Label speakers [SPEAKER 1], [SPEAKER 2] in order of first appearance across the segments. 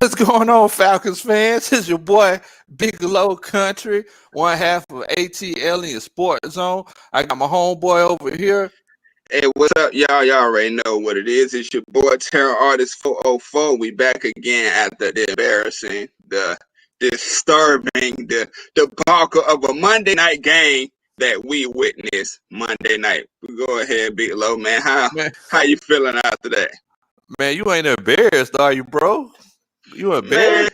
[SPEAKER 1] What's going on, Falcons fans? It's your boy, Big Low Country, one half of ATLiens Sports I got my homeboy over here.
[SPEAKER 2] Hey, what's up, y'all? Y'all already know what it is. It's your boy, Terror Artist 404. We back again after the embarrassing, the disturbing, the debacle of a Monday night game that we witnessed Monday night. We go ahead, Big Low, man. How you feeling after that?
[SPEAKER 1] Man, you ain't embarrassed, are you, bro? You embarrassed?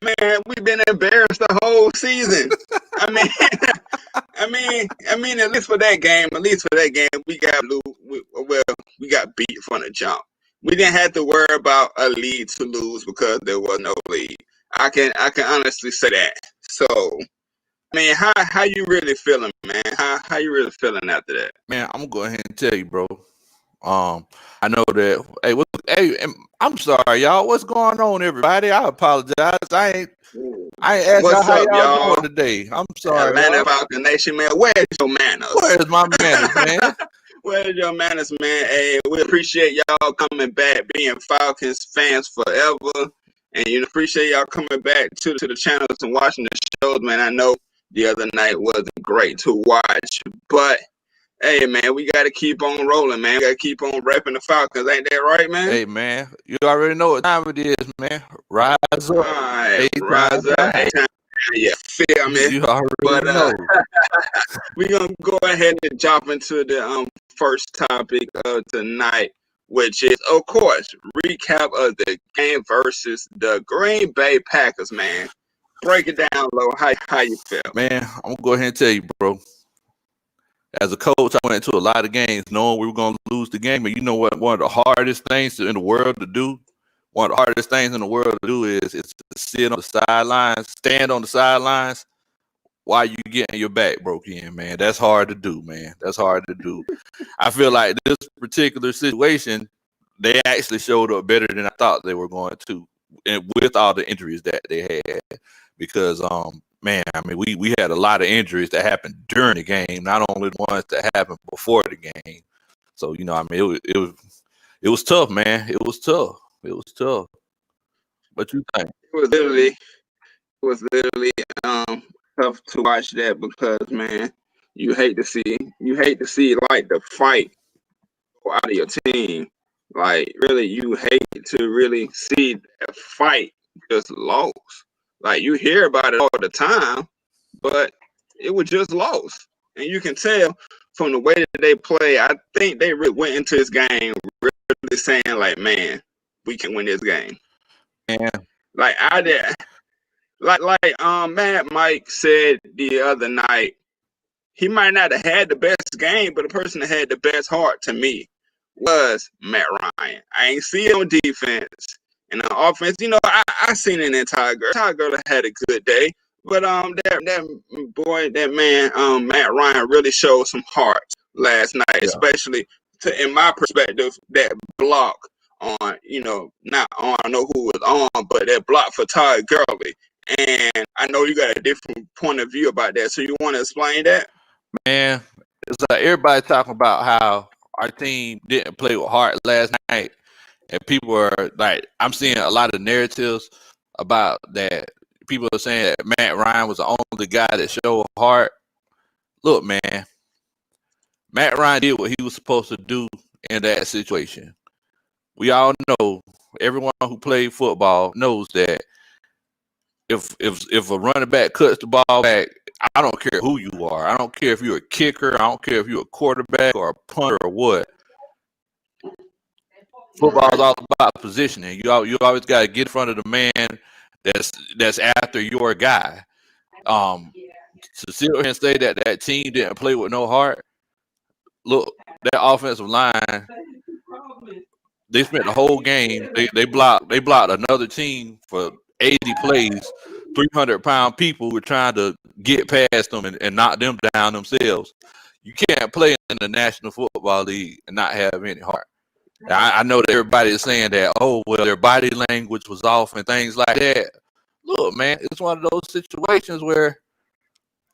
[SPEAKER 2] Man, we've been embarrassed the whole season. I mean, at least for that game, we got beat from the jump. We didn't have to worry about a lead to lose because there was no lead. I can honestly say that. So, I mean, how you really feeling, man? How you really feeling after that?
[SPEAKER 1] Man, I'm gonna go ahead and tell you, bro. I know that. Hey, I'm sorry, y'all. What's going on, everybody? I apologize. I ain't asked y'all how y'all doing today. I'm sorry.
[SPEAKER 2] Atlanta Falcons Nation, man. Where's your manners?
[SPEAKER 1] Where's my manners, man?
[SPEAKER 2] Where's your manners, man? Hey, we appreciate y'all coming back, being Falcons fans forever, and appreciate y'all coming back to the channels and watching the shows, man. I know the other night wasn't great to watch, but hey, man, we got to keep on rolling, man. We got to keep on repping the Falcons. Ain't that right, man?
[SPEAKER 1] Hey, man, you already know what time it is, man. Rise up.
[SPEAKER 2] All right, rise up. Yeah, feel me?
[SPEAKER 1] You already know.
[SPEAKER 2] We're going to go ahead and jump into the first topic of tonight, which is, of course, recap of the game versus the Green Bay Packers, man. Break it down, Lo. How you feel?
[SPEAKER 1] Man, I'm going to go ahead and tell you, bro. As a coach, I went into a lot of games knowing we were going to lose the game. And you know what? One of the hardest things in the world to do, is to sit on the sidelines, stand on the sidelines while you getting your back broke in, man. That's hard to do, man. That's hard to do. I feel like this particular situation, they actually showed up better than I thought they were going to, and with all the injuries that they had. Because, man, I mean, we had a lot of injuries that happened during the game, not only the ones that happened before the game. So, I mean, it was tough, man. It was tough. What you think?
[SPEAKER 2] It was literally tough to watch that because, man, you hate to see like the fight out of your team. Like, really, you hate to really see that fight just lost. Like, you hear about it all the time, but it was just lost. And you can tell from the way that they play, I think they really went into this game really saying, like, man, we can win this game.
[SPEAKER 1] Yeah.
[SPEAKER 2] Like, I did. Matt Mike said the other night, he might not have had the best game, but the person that had the best heart to me was Matt Ryan. I ain't see it on defense. And on offense, I seen an entire girl that had a good day. But that man, Matt Ryan really showed some heart last night, especially in my perspective, that block on, I don't know who was on, but that block for Todd Gurley. And I know you got a different point of view about that. So you want to explain that?
[SPEAKER 1] Man, it's like everybody talking about how our team didn't play with heart last night. And people are like, I'm seeing a lot of narratives about that. People are saying that Matt Ryan was the only guy that showed heart. Look, man, Matt Ryan did what he was supposed to do in that situation. We all know, everyone who played football knows that if a running back cuts the ball back, I don't care who you are. I don't care if you're a kicker. I don't care if you're a quarterback or a punter or what. Football is all about positioning. You always got to get in front of the man that's after your guy. To sit here and say that team didn't play with no heart. Look, that offensive line, they spent the whole game. They blocked another team for 80 plays. 300-pound people were trying to get past them and knock them down themselves. You can't play in the National Football League and not have any heart. I know that everybody is saying that, oh, well, their body language was off and things like that. Look, man, it's one of those situations where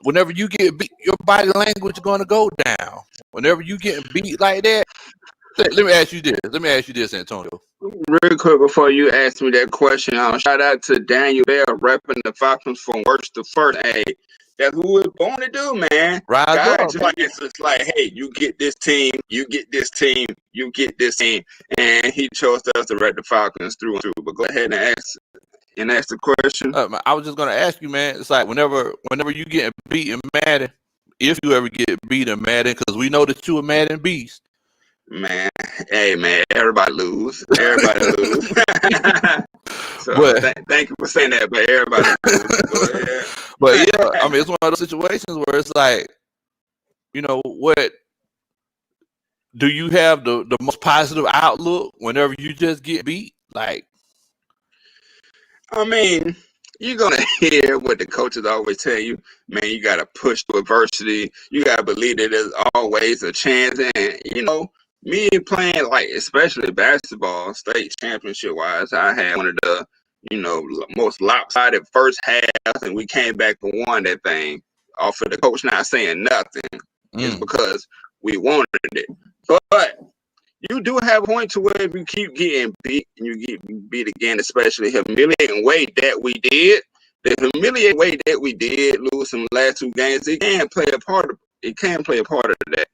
[SPEAKER 1] whenever you get beat, your body language is going to go down. Whenever you get beat like that, let me ask you this, Antonio.
[SPEAKER 2] Real quick before you ask me that question, shout out to Daniel Bell repping the Falcons from worst to first. Hey, that's what we're born to do, man.
[SPEAKER 1] Rise
[SPEAKER 2] God
[SPEAKER 1] up,
[SPEAKER 2] just it's like, hey, you get this team, you get this team, you get this team, and he chose us to rep the Falcons through and through. But go ahead and ask the question.
[SPEAKER 1] I was just gonna ask you, man. It's like whenever you get beat in Madden, if you ever get beat in Madden, because we know that you a Madden beast.
[SPEAKER 2] Man, hey man, everybody lose. Everybody lose. So thank you for saying that, but everybody lose. Go ahead.
[SPEAKER 1] But yeah, I mean, it's one of those situations where it's like, what do you have the most positive outlook whenever you just get beat? Like,
[SPEAKER 2] I mean, you're going to hear what the coaches always tell you. Man, you got to push through adversity. You got to believe that there's always a chance. And, me playing, like, especially basketball, state championship-wise, I had one of the, most lopsided first halves, and we came back and won that thing off of the coach not saying nothing. It's because we wanted it. But you do have a point to where if you keep getting beat and you get beat again, especially humiliating way that we did, the humiliating way that we did lose some last two games, it can play a part of that.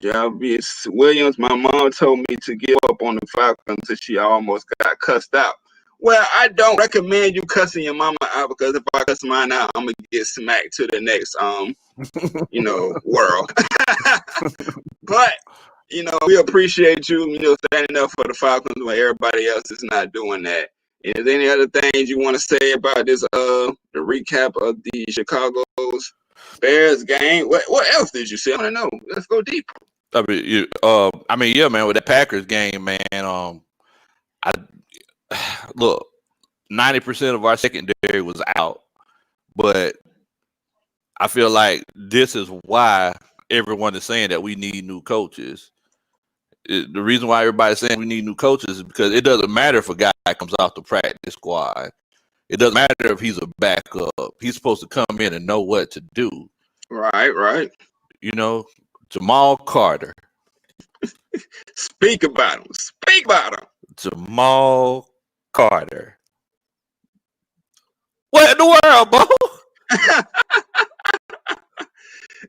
[SPEAKER 2] Jarvis Williams, my mom told me to give up on the Falcons until she almost got cussed out. Well, I don't recommend you cussing your mama out, because if I cuss mine out, I'm gonna get smacked to the next world. But we appreciate you, standing up for the Falcons when everybody else is not doing that. Is there any other things you want to say about this the recap of the Chicago's Bears game? What else did you say? I want to know. Let's go deeper.
[SPEAKER 1] I mean, yeah, man, with that Packers game, man, I look, 90% of our secondary was out, but I feel like this is why everyone is saying that we need new coaches. The reason why everybody's saying we need new coaches is because it doesn't matter if a guy comes off the practice squad. It doesn't matter if he's a backup. He's supposed to come in and know what to do.
[SPEAKER 2] Right.
[SPEAKER 1] Jamal Carter.
[SPEAKER 2] Speak about him.
[SPEAKER 1] Jamal Carter. What in the world, bro?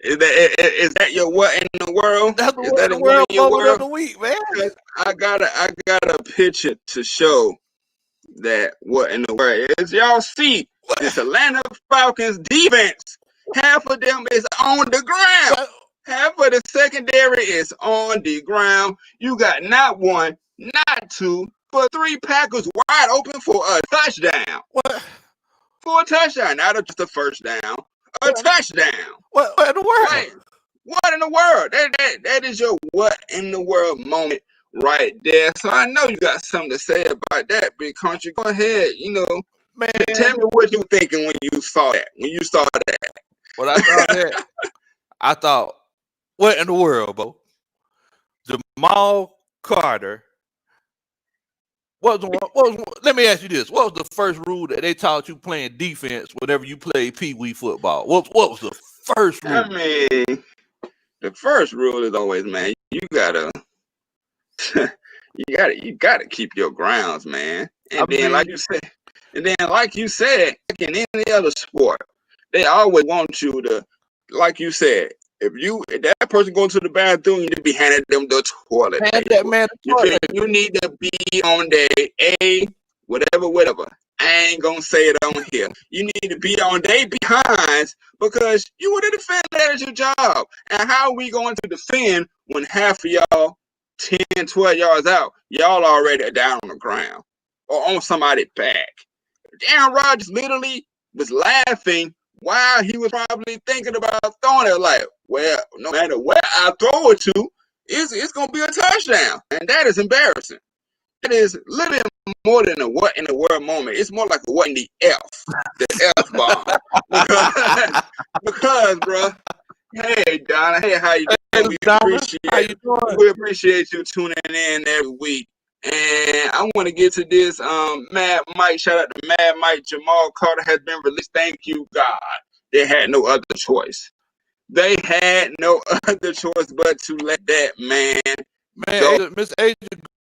[SPEAKER 2] Is that your what in the world?
[SPEAKER 1] That's the what in the world moment of the week, man.
[SPEAKER 2] I got a picture to show that what in the world is. Y'all see this Atlanta Falcons defense. Half of them is on the ground. Half of the secondary is on the ground. You got not one, not two, but three Packers wide open for a touchdown.
[SPEAKER 1] What?
[SPEAKER 2] For a touchdown, not just a first down. A touchdown.
[SPEAKER 1] What in the world?
[SPEAKER 2] Right. What in the world? That is your what in the world moment right there. So I know you got something to say about that, Big Country. Go ahead.
[SPEAKER 1] Man,
[SPEAKER 2] tell me what you thinking when you saw that.
[SPEAKER 1] When I saw that, I thought, what in the world, bro? Jamal Carter. Let me ask you this. What was the first rule that they taught you playing defense whenever you played Pee Wee football? What was the first rule?
[SPEAKER 2] I mean, the first rule is always, man, you gotta keep your grounds, man. Like you said, like in any other sport, they always want you to, like you said, if that person going to the bathroom, you need to be handing them the toilet paper.
[SPEAKER 1] That man the toilet.
[SPEAKER 2] You need to be on their whatever. I ain't gonna say it on here. You need to be on their behinds, because you want to defend. That is your job. And how are we going to defend when half of y'all 10, 12 yards out, y'all already down on the ground or on somebody's back? Aaron Rodgers literally was laughing while he was probably thinking about throwing it. Like, well, no matter where I throw it to, it's going to be a touchdown. And that is embarrassing. That is literally more than a what in the world moment. It's more like a what in the F. The F bomb. because, bro, hey, Donna. Hey, how you doing? We appreciate you tuning in every week. And I want to get to this. Mad Mike, shout out to Mad Mike. Jamal Carter has been released. Thank you, God. They had no other choice. They had no other choice but to let that man go.
[SPEAKER 1] Miss Agent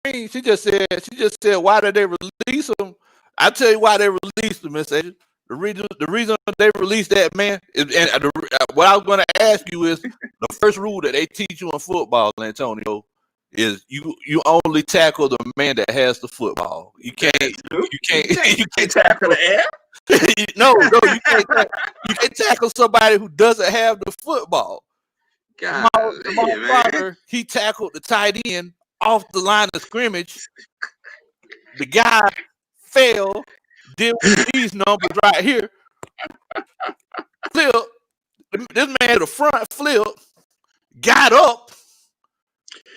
[SPEAKER 1] Green, she just said, why did they release him? I tell you why they released him, Miss Agent. The reason they released that man is, and what I was going to ask you is the first rule that they teach you in football, Antonio, is you only tackle the man that has the football. You can't
[SPEAKER 2] tackle the air.
[SPEAKER 1] no, you can't tackle somebody who doesn't have the football. Jamal Crawford, he tackled the tight end off the line of scrimmage. The guy fell, did these numbers right here. Flip. This man had a front flip, got up,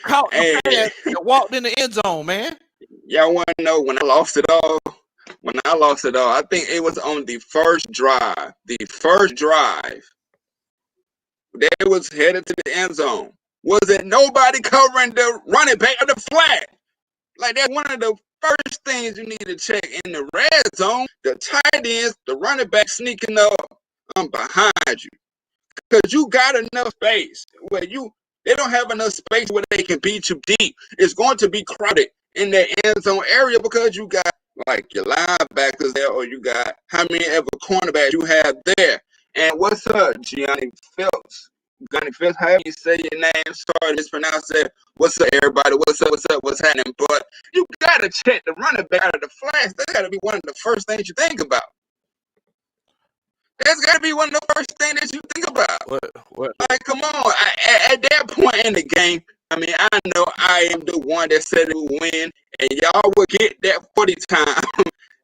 [SPEAKER 1] caught the pass, and walked in the end zone, man.
[SPEAKER 2] Y'all want to know when I lost it all? When I lost it all, I think it was on the first drive. The first drive, they was headed to the end zone. Was it nobody covering the running back of the flat? Like, that's one of the first things you need to check in the red zone. The tight ends, the running back sneaking up behind you. Because you got enough space where they don't have enough space where they can beat you deep. It's going to be crowded in the end zone area because you got like your linebackers there, or you got how many ever cornerbacks you have there. And what's up, Gianni Phillips? Gunny Phillips, however you say your name, sorry to mispronounce it. What's up, everybody? What's up? What's happening? But you gotta check the running back out of the flats. That's gotta be one of the first things you think about. That's got to be one of the first things that you think about.
[SPEAKER 1] What?
[SPEAKER 2] Like, come on. At that point in the game, I mean, I know I am the one that said it would win, and y'all will get that 40 time.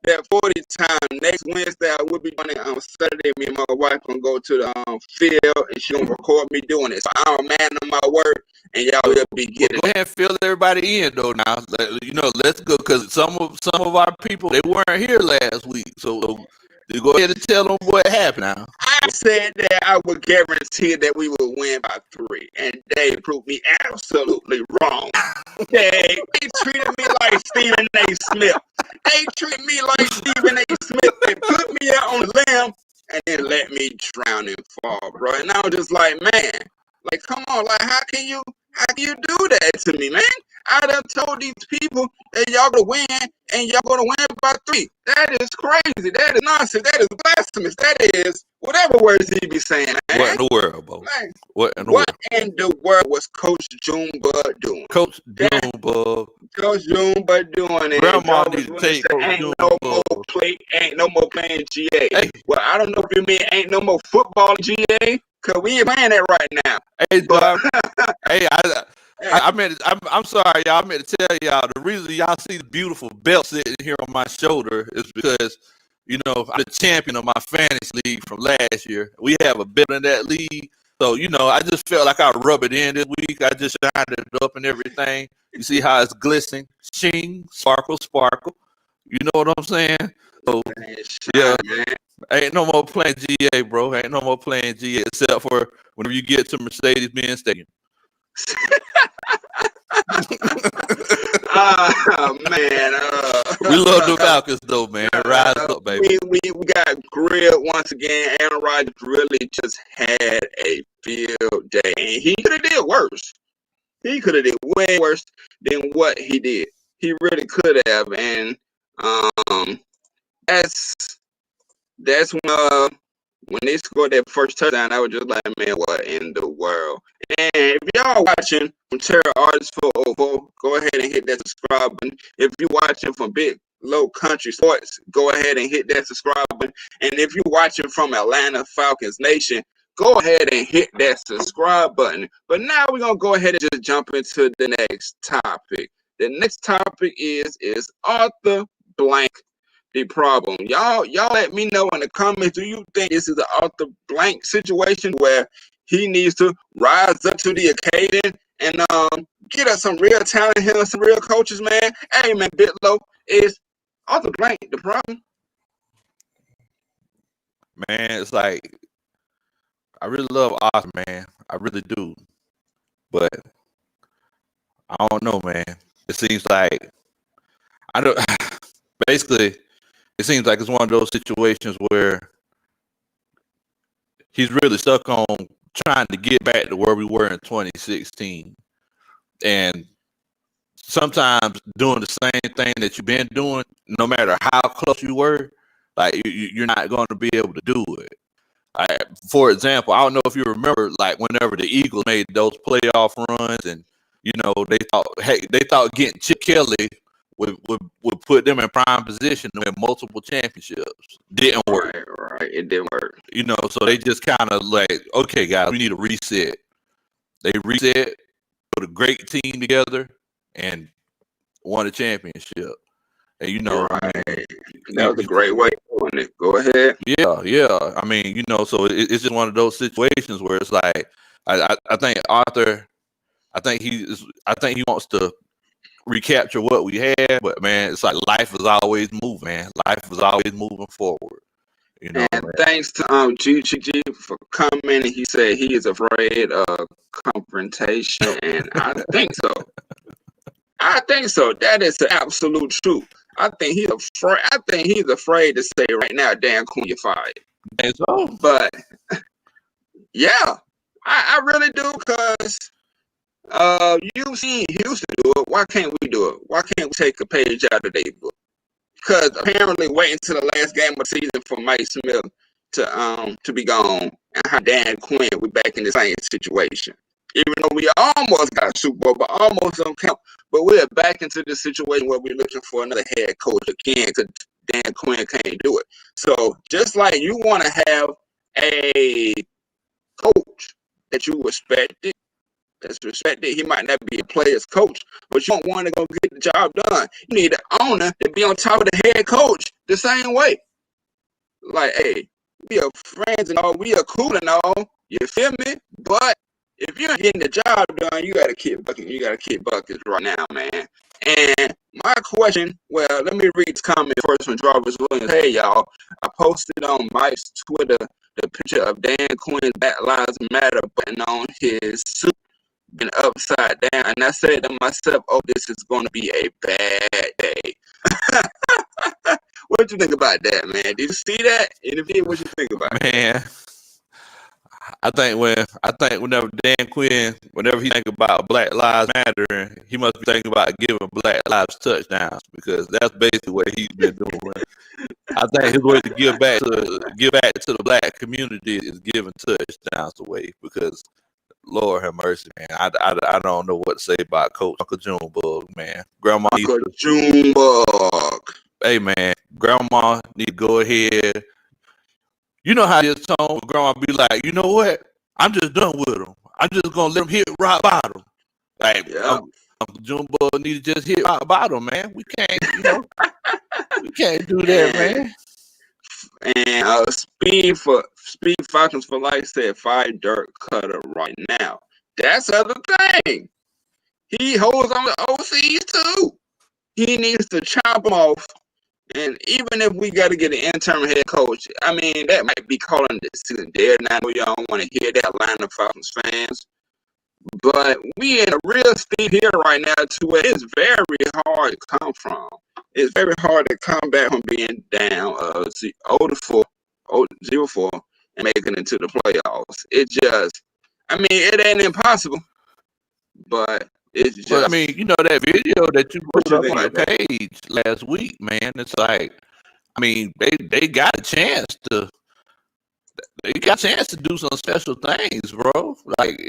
[SPEAKER 2] That 40 time next Wednesday. I will be doing it on Saturday. Me and my wife gonna go to the field, and she gonna record me doing it. So I'm a man of my word, and y'all will be getting.
[SPEAKER 1] Go ahead and fill everybody in though. Now, let's go, because some of our people, they weren't here last week, so. You go ahead and tell them what happened now.
[SPEAKER 2] I said that I would guarantee that we would win by 3, and they proved me absolutely wrong. They treated me like Stephen A. Smith. They treated me like Stephen A. Smith. They put me out on the limb and then let me drown and fall, bro. And I was just like, man, like, come on, like, how can you do that to me, man? I done told these people that y'all gonna win, and y'all gonna win by 3. That is crazy. That is nonsense. That is blasphemous. That is whatever words he be saying, man.
[SPEAKER 1] What in the world, bro?
[SPEAKER 2] Man,
[SPEAKER 1] what in
[SPEAKER 2] the world was Coach Junebug doing?
[SPEAKER 1] Coach Junebug.
[SPEAKER 2] Coach Junebug doing it.
[SPEAKER 1] Grandma need to take Coach Junebug.
[SPEAKER 2] Ain't no more playing GA.
[SPEAKER 1] Hey.
[SPEAKER 2] Well, I don't know if you mean ain't no more football in GA, because we ain't playing that right now.
[SPEAKER 1] Hey, hey, I'm sorry, y'all. I meant to tell y'all the reason y'all see the beautiful belt sitting here on my shoulder is because, I'm the champion of my fantasy league from last year. We have a belt in that league. So, I just felt like I rub it in this week. I just shined it up and everything. You see how it's glistening, shing, sparkle. You know what I'm saying? So, yeah. Ain't no more playing GA, bro. Ain't no more playing GA except for whenever you get to Mercedes-Benz Stadium.
[SPEAKER 2] Oh man,
[SPEAKER 1] we love the Falcons though, man. Rise up, baby.
[SPEAKER 2] We got grilled once again. Aaron Rodgers really just had a field day, and he could have did worse. He could have did way worse than what he did. He really could have, and that's when they scored that first touchdown, I was just like, man, what in the world? And if y'all watching from Terror Artists for Ovo, go ahead and hit that subscribe button. If you're watching from Big Low Country Sports, go ahead and hit that subscribe button. And if you're watching from Atlanta Falcons Nation, go ahead and hit that subscribe button. But now we're going to go ahead and just jump into the next topic. The next topic is Arthur Blank the problem? Y'all let me know in the comments. Do you think this is an Arthur Blank situation where he needs to rise up to the occasion and get us some real talent here and some real coaches, man? Hey, man, Bitlow, is Arthur Blank the problem?
[SPEAKER 1] Man, it's like, I really love Arthur, man. I really do. But I don't know, man. It seems like basically, it seems like it's one of those situations where he's really stuck on trying to get back to where we were in 2016, and sometimes doing the same thing that you've been doing, no matter how close you were, like you're not going to be able to do it. For example, I don't know if you remember, like whenever the Eagles made those playoff runs, and they thought getting Chip Kelly would put them in prime position to win multiple championships. Didn't work.
[SPEAKER 2] Right. It didn't work.
[SPEAKER 1] So they just kind of like, okay, guys, we need a reset. They reset, put a great team together, and won a championship. And
[SPEAKER 2] right. That was a great way of doing it. Go ahead.
[SPEAKER 1] Yeah. I mean, so it's just one of those situations where it's like, I think Arthur, I think he wants to recapture what we had, but man, it's like life is always moving, man. Life is always moving forward.
[SPEAKER 2] And
[SPEAKER 1] man.
[SPEAKER 2] Thanks to GG for coming. He said he is afraid of confrontation, and I think so. That is the absolute truth. I think he's afraid to say right now, Dan Quinn, you're fired.
[SPEAKER 1] So?
[SPEAKER 2] But yeah, I really do, because you've seen Houston do it. Why can't we do it? Why can't we take a page out of their book? Because apparently waiting to the last game of the season for Mike Smith to be gone and how Dan Quinn, we back in the same situation. Even though we almost got a Super Bowl, but almost don't count. But we're back into the situation where we're looking for another head coach again, because Dan Quinn can't do it. So just like you want to have a coach that you respected, that's respected, he might not be a player's coach, but you don't want to go get the job done. You need an owner to be on top of the head coach the same way. Like, hey, we are friends and all, we are cool and all, you feel me? But if you're getting the job done, you gotta kick buckets. You gotta kick buckets right now, man. And my question, well, let me read this comment first from Jarvis Williams. Hey, y'all, I posted on Mike's Twitter the picture of Dan Quinn's Black Lives Matter button on his suit, been upside down, and I said to myself, "Oh, this is going to be a bad day." What you think about that, man? Did you see that? And if you did, what you think about it?
[SPEAKER 1] Man, I think whenever Dan Quinn, whenever he think about Black Lives Matter, he must be thinking about giving Black Lives touchdowns, because that's basically what he's been doing. I think his way to give back to the black community is giving touchdowns away, because Lord have mercy, man. I don't know what to say about Coach Uncle Junebug, man. Grandma
[SPEAKER 2] Uncle Junebug.
[SPEAKER 1] Hey, man, Grandma need to go ahead. You know how this tone, Grandma be like, you know what? I'm just done with him. I'm just gonna let him hit rock bottom. Like, Uncle Junebug need to just hit rock bottom, man. We can't, we can't do that, man.
[SPEAKER 2] And Speed Falcons for Life said, fire Dirk Cutter right now. That's the other thing. He holds on to OCs too. He needs to chop them off. And even if we got to get an interim head coach, I mean, that might be calling the season dead. And I know y'all don't want to hear that, Atlanta Falcons fans. But we in a real steep here right now to where it's very hard to come from. It's very hard to come back from being down 0-4 and making it into the playoffs. It just, I mean, it ain't impossible, but it's just.
[SPEAKER 1] But, I mean, that video that you put up on the page last week, man, it's like, I mean, they got a chance to do some special things, bro. Like,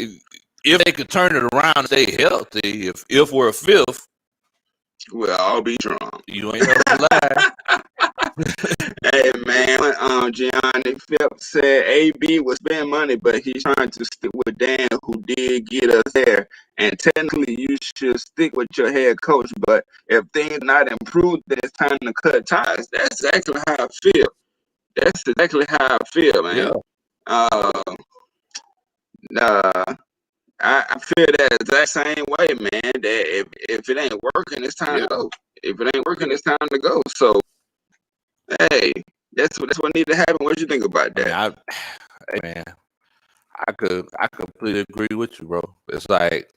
[SPEAKER 1] if they could turn it around and stay healthy, if we're a fifth,
[SPEAKER 2] we'll all be drunk.
[SPEAKER 1] You ain't never lie.
[SPEAKER 2] Hey, man, Gianni Phillips said AB will spend money, but he's trying to stick with Dan, who did get us there. And technically, you should stick with your head coach. But if things not improved, then it's time to cut ties. That's exactly how I feel. That's exactly how I feel, man.
[SPEAKER 1] Yeah.
[SPEAKER 2] I feel that exact same way, man. That if it ain't working, it's time to go. If it ain't working, it's time to go. So, hey, that's what needs to happen. What you think about that?
[SPEAKER 1] I completely agree with you, bro. It's like,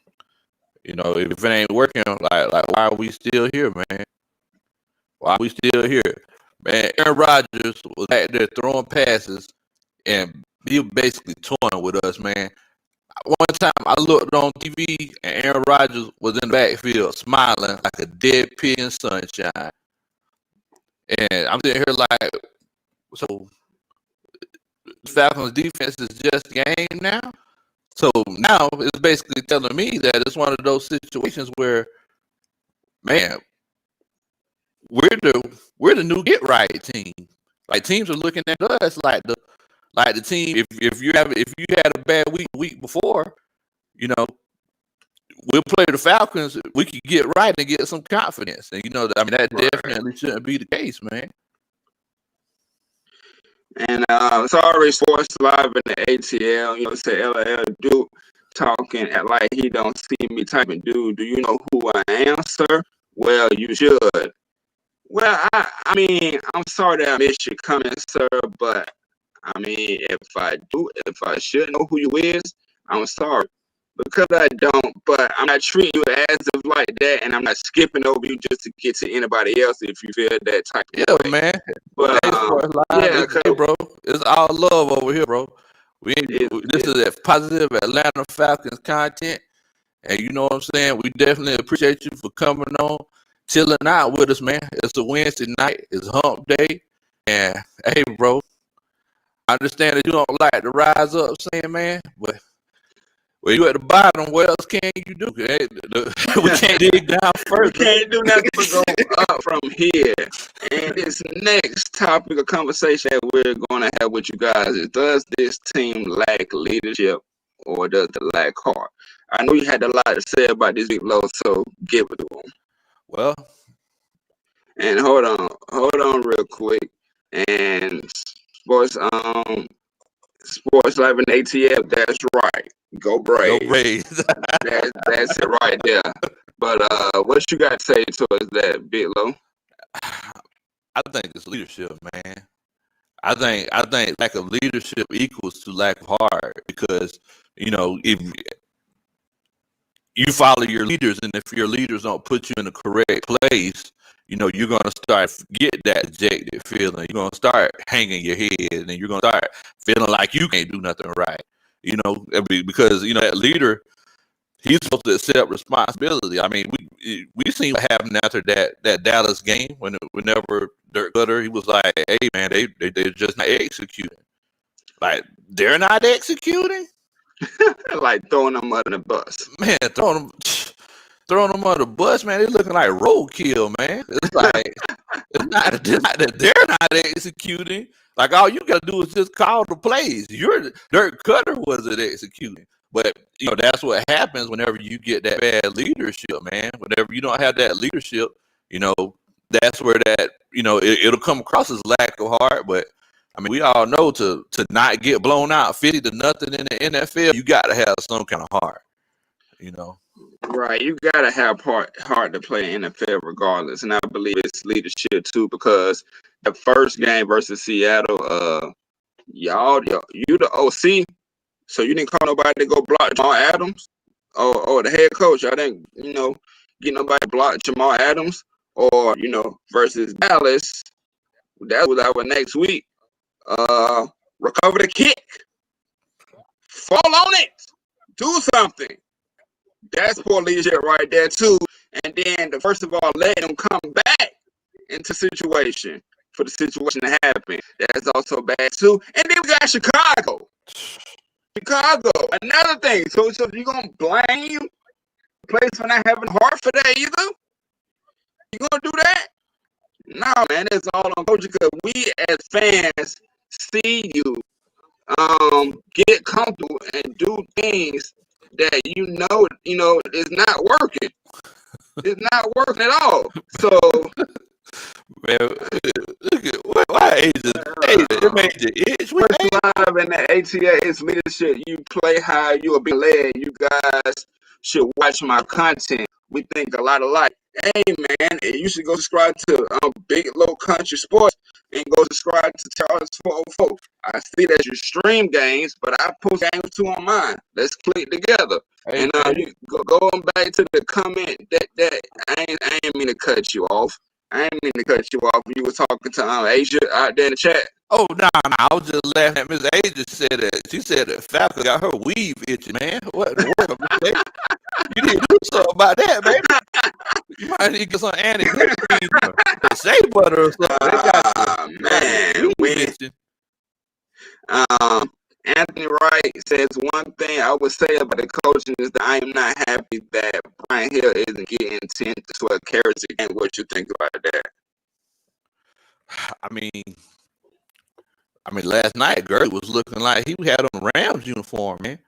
[SPEAKER 1] if it ain't working, like why are we still here, man? Why are we still here, man? Aaron Rodgers was back there throwing passes and he was basically toying with us, man. One time I looked on TV and Aaron Rodgers was in the backfield smiling like a dead pig in sunshine. And I'm sitting here like, so Falcons defense is just game now? So now it's basically telling me that it's one of those situations where, man, we're the new get right team. Like teams are looking at us like the team. If you had a bad week before, you know, we'll play the Falcons. We could get right and get some confidence. And that definitely shouldn't be the case, man.
[SPEAKER 2] And sorry, Sports Live in the ATL. Say LL Duke talking like he don't see me typing. Dude, do you know who I am, sir? Well, you should. Well, I mean, I'm sorry that I missed your comment, sir, but I mean, if I should know who you is, I'm sorry. Because I don't, but I'm not treating you as if like that, and I'm not skipping over you just to get to anybody else if you feel that type of way.
[SPEAKER 1] Man.
[SPEAKER 2] But
[SPEAKER 1] hey, bro, it's all love over here, bro. This is a positive Atlanta Falcons content, and you know what I'm saying? We definitely appreciate you for coming on, chilling out with us, man. It's a Wednesday night, it's hump day, and hey, bro, I understand that you don't like to rise up, saying, man, but well, you at the bottom. What else can you do? We can't dig down further.
[SPEAKER 2] We can't do nothing but go up from here. And this next topic of conversation that we're going to have with you guys is: does this team lack leadership, or does it lack heart? I know you had a lot to say about this big low, so give it to them.
[SPEAKER 1] Well,
[SPEAKER 2] and hold on, real quick. And Sports Live in ATL. That's right. Go Braves.
[SPEAKER 1] Go Braves.
[SPEAKER 2] that's it right there. But what you got to say towards that, Big Low?
[SPEAKER 1] I think it's leadership, man. I think lack of leadership equals to lack of heart, because if you follow your leaders, and if your leaders don't put you in the correct place, you're gonna start get that dejected feeling. You're gonna start hanging your head, and you're gonna start feeling like you can't do nothing right. Because that leader, he's supposed to accept responsibility. I mean, we seen what happened after that Dallas game whenever Dirk Cutter, he was like, "Hey man, they're just not executing. Like they're not executing."
[SPEAKER 2] Like throwing them under the bus.
[SPEAKER 1] Man, throwing them under the bus, man. They're looking like roadkill, man. It's like it's not that they're not executing. Like all you gotta do is just call the plays. Dirk Cutter wasn't executing. But that's what happens whenever you get that bad leadership, man. Whenever you don't have that leadership, that's where that it'll come across as lack of heart. But I mean, we all know to not get blown out 50-0 in the NFL, you got to have some kind of heart,
[SPEAKER 2] Right, you gotta have heart to play in the NFL regardless, and I believe it's leadership too. Because the first game versus Seattle, you the OC, so you didn't call nobody to go block Jamal Adams, or the head coach. I didn't, get nobody to block Jamal Adams, or versus Dallas. That was our next week. Recover the kick, fall on it, do something. That's poor leadership right there too. And then first of all, let them come back into situation for the situation to happen. That's also bad too. And then we got Chicago, another thing. So you gonna blame the place for not having heart for that either? You gonna do that? No, man. It's all on coach, because we as fans see you get comfortable and do things that is not working. It's not working at all. So,
[SPEAKER 1] man, look at why it made you itch.
[SPEAKER 2] First Live in the ATA is leadership. You play how you are being led. You guys should watch my content. We think a lot alike. Hey man, you should go subscribe to Big Low Country Sports and go subscribe to Charles 404. I see that you stream games, but I post games too on mine. Let's click together. Hey, and you going back to the comment that I ain't mean to cut you off. I ain't mean to cut you off. You were talking to Asia out there in the chat.
[SPEAKER 1] Oh no, I was just laughing at Miss A. Just said that she said that Falcon got her weave itching, man. What in the world, Miss A? You need to do something about that, baby. You might need to get some antihistamine or shea butter or something. They got
[SPEAKER 2] man,
[SPEAKER 1] weave itching.
[SPEAKER 2] Anthony Wright says one thing I would say about the coaching is that I am not happy that Brian Hill isn't getting 10 to 12 carries a game. What you think about that?
[SPEAKER 1] I mean, last night Gurley was looking like he had on a Rams uniform, man.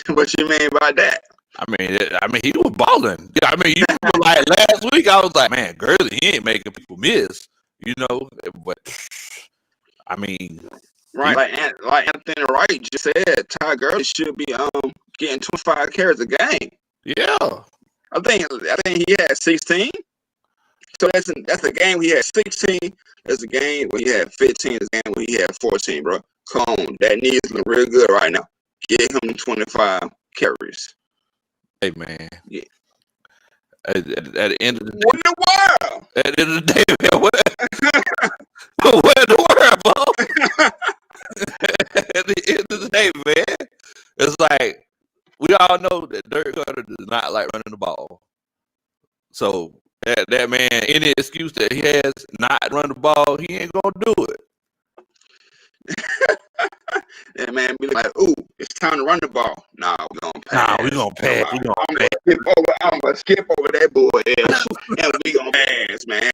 [SPEAKER 2] What you mean by that?
[SPEAKER 1] I mean, he was balling. I mean, you were like last week. I was like, man, Gurley, he ain't making people miss, you know. But I mean,
[SPEAKER 2] right, like Anthony Wright just said, Ty Gurley should be getting 25 carries a game.
[SPEAKER 1] Yeah,
[SPEAKER 2] I think he had 16. So that's a game where he had 16. That's a game where he had 15. That's a game where he had 14, bro. Come on, that knee is looking real good right now. Get him 25 carries.
[SPEAKER 1] Hey man,
[SPEAKER 2] yeah.
[SPEAKER 1] At the end of the day,
[SPEAKER 2] what in the world?
[SPEAKER 1] At the end of the day, man, what in the world, bro? At the end of the day, man, it's like we all know that Dirk Cutter does not like running the ball. So that man, any excuse that he has not run the ball, he ain't gonna do it.
[SPEAKER 2] That man be like, "Ooh, it's time to run the ball." Nah, we gonna pass.
[SPEAKER 1] Nah, we gonna pass.
[SPEAKER 2] I'm gonna skip over that boy, and we gonna pass, man.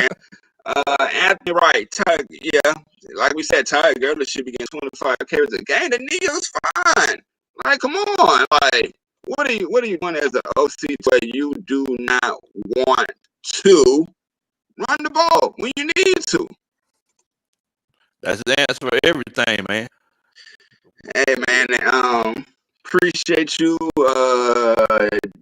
[SPEAKER 2] Anthony Wright, yeah, like we said, Ty Gurley should be getting 25 carries a game. The knee is fine. Like, come on, like, what are you doing as an OC where you do not want to run the ball when you need to?
[SPEAKER 1] That's the answer for everything, man.
[SPEAKER 2] Hey man, appreciate you,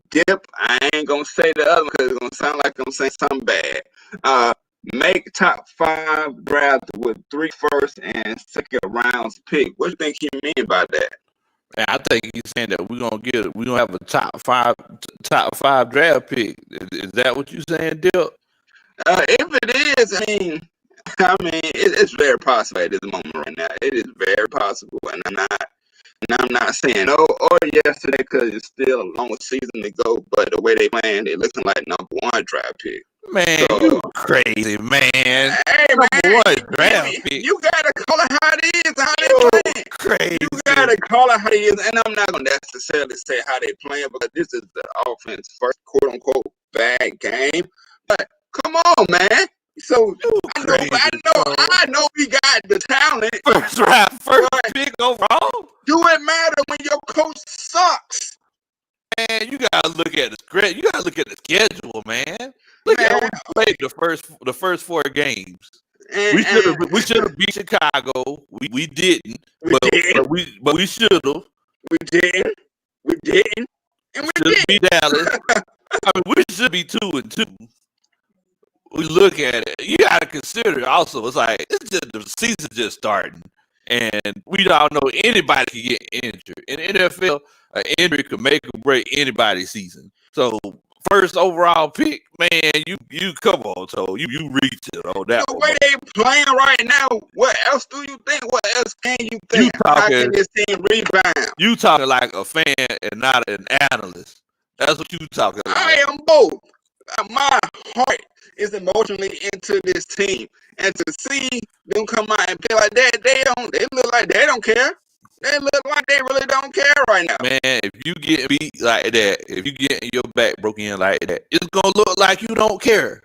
[SPEAKER 2] Dip. I ain't gonna say the other because it's gonna sound like I'm saying something bad. Make top 5 draft with 3 first and second rounds pick. What do you think he mean by that?
[SPEAKER 1] Man, I think he's saying that we're gonna have a top five draft pick. Is that what you saying, Dip?
[SPEAKER 2] If it is, I mean, it's very possible at this moment right now. It is very possible, and I'm not saying no or yesterday because it's still a long season to go. But the way they playing, they're looking like number 1 draft pick.
[SPEAKER 1] Man, so, you crazy, man.
[SPEAKER 2] Hey,
[SPEAKER 1] number 1 draft pick.
[SPEAKER 2] You gotta call it how it is, how they playing.
[SPEAKER 1] Crazy.
[SPEAKER 2] You gotta call it how it is, and I'm not gonna necessarily say how they playing because this is the offense first quote unquote bad game. But come on, man. So I know we got the talent.
[SPEAKER 1] First pick overall.
[SPEAKER 2] Do it matter when your coach sucks?
[SPEAKER 1] Man, you gotta look at the script. You gotta look at the schedule, man. Look at how we played the first 4 games. We should have beat Chicago. We didn't. But we should have.
[SPEAKER 2] We didn't. And we did
[SPEAKER 1] beat Dallas. I mean, we should be 2-2. We look at it. You got to consider also. It's like the season just starting, and we don't know anybody can get injured. In the NFL, an injury could make or break anybody's season. So first overall pick, man, you come on, so you reach it on that.
[SPEAKER 2] The way they playing right now, what else do you think? What else can you think? How can this team rebound?
[SPEAKER 1] You talking like a fan and not an analyst. That's what you talking about.
[SPEAKER 2] I am both. My heart is emotionally into this team, and to see them come out and play like that, they look like they don't care. They look like they really don't care right now.
[SPEAKER 1] Man, if you get beat like that, if you get your back broken in like that, it's gonna look like you don't care.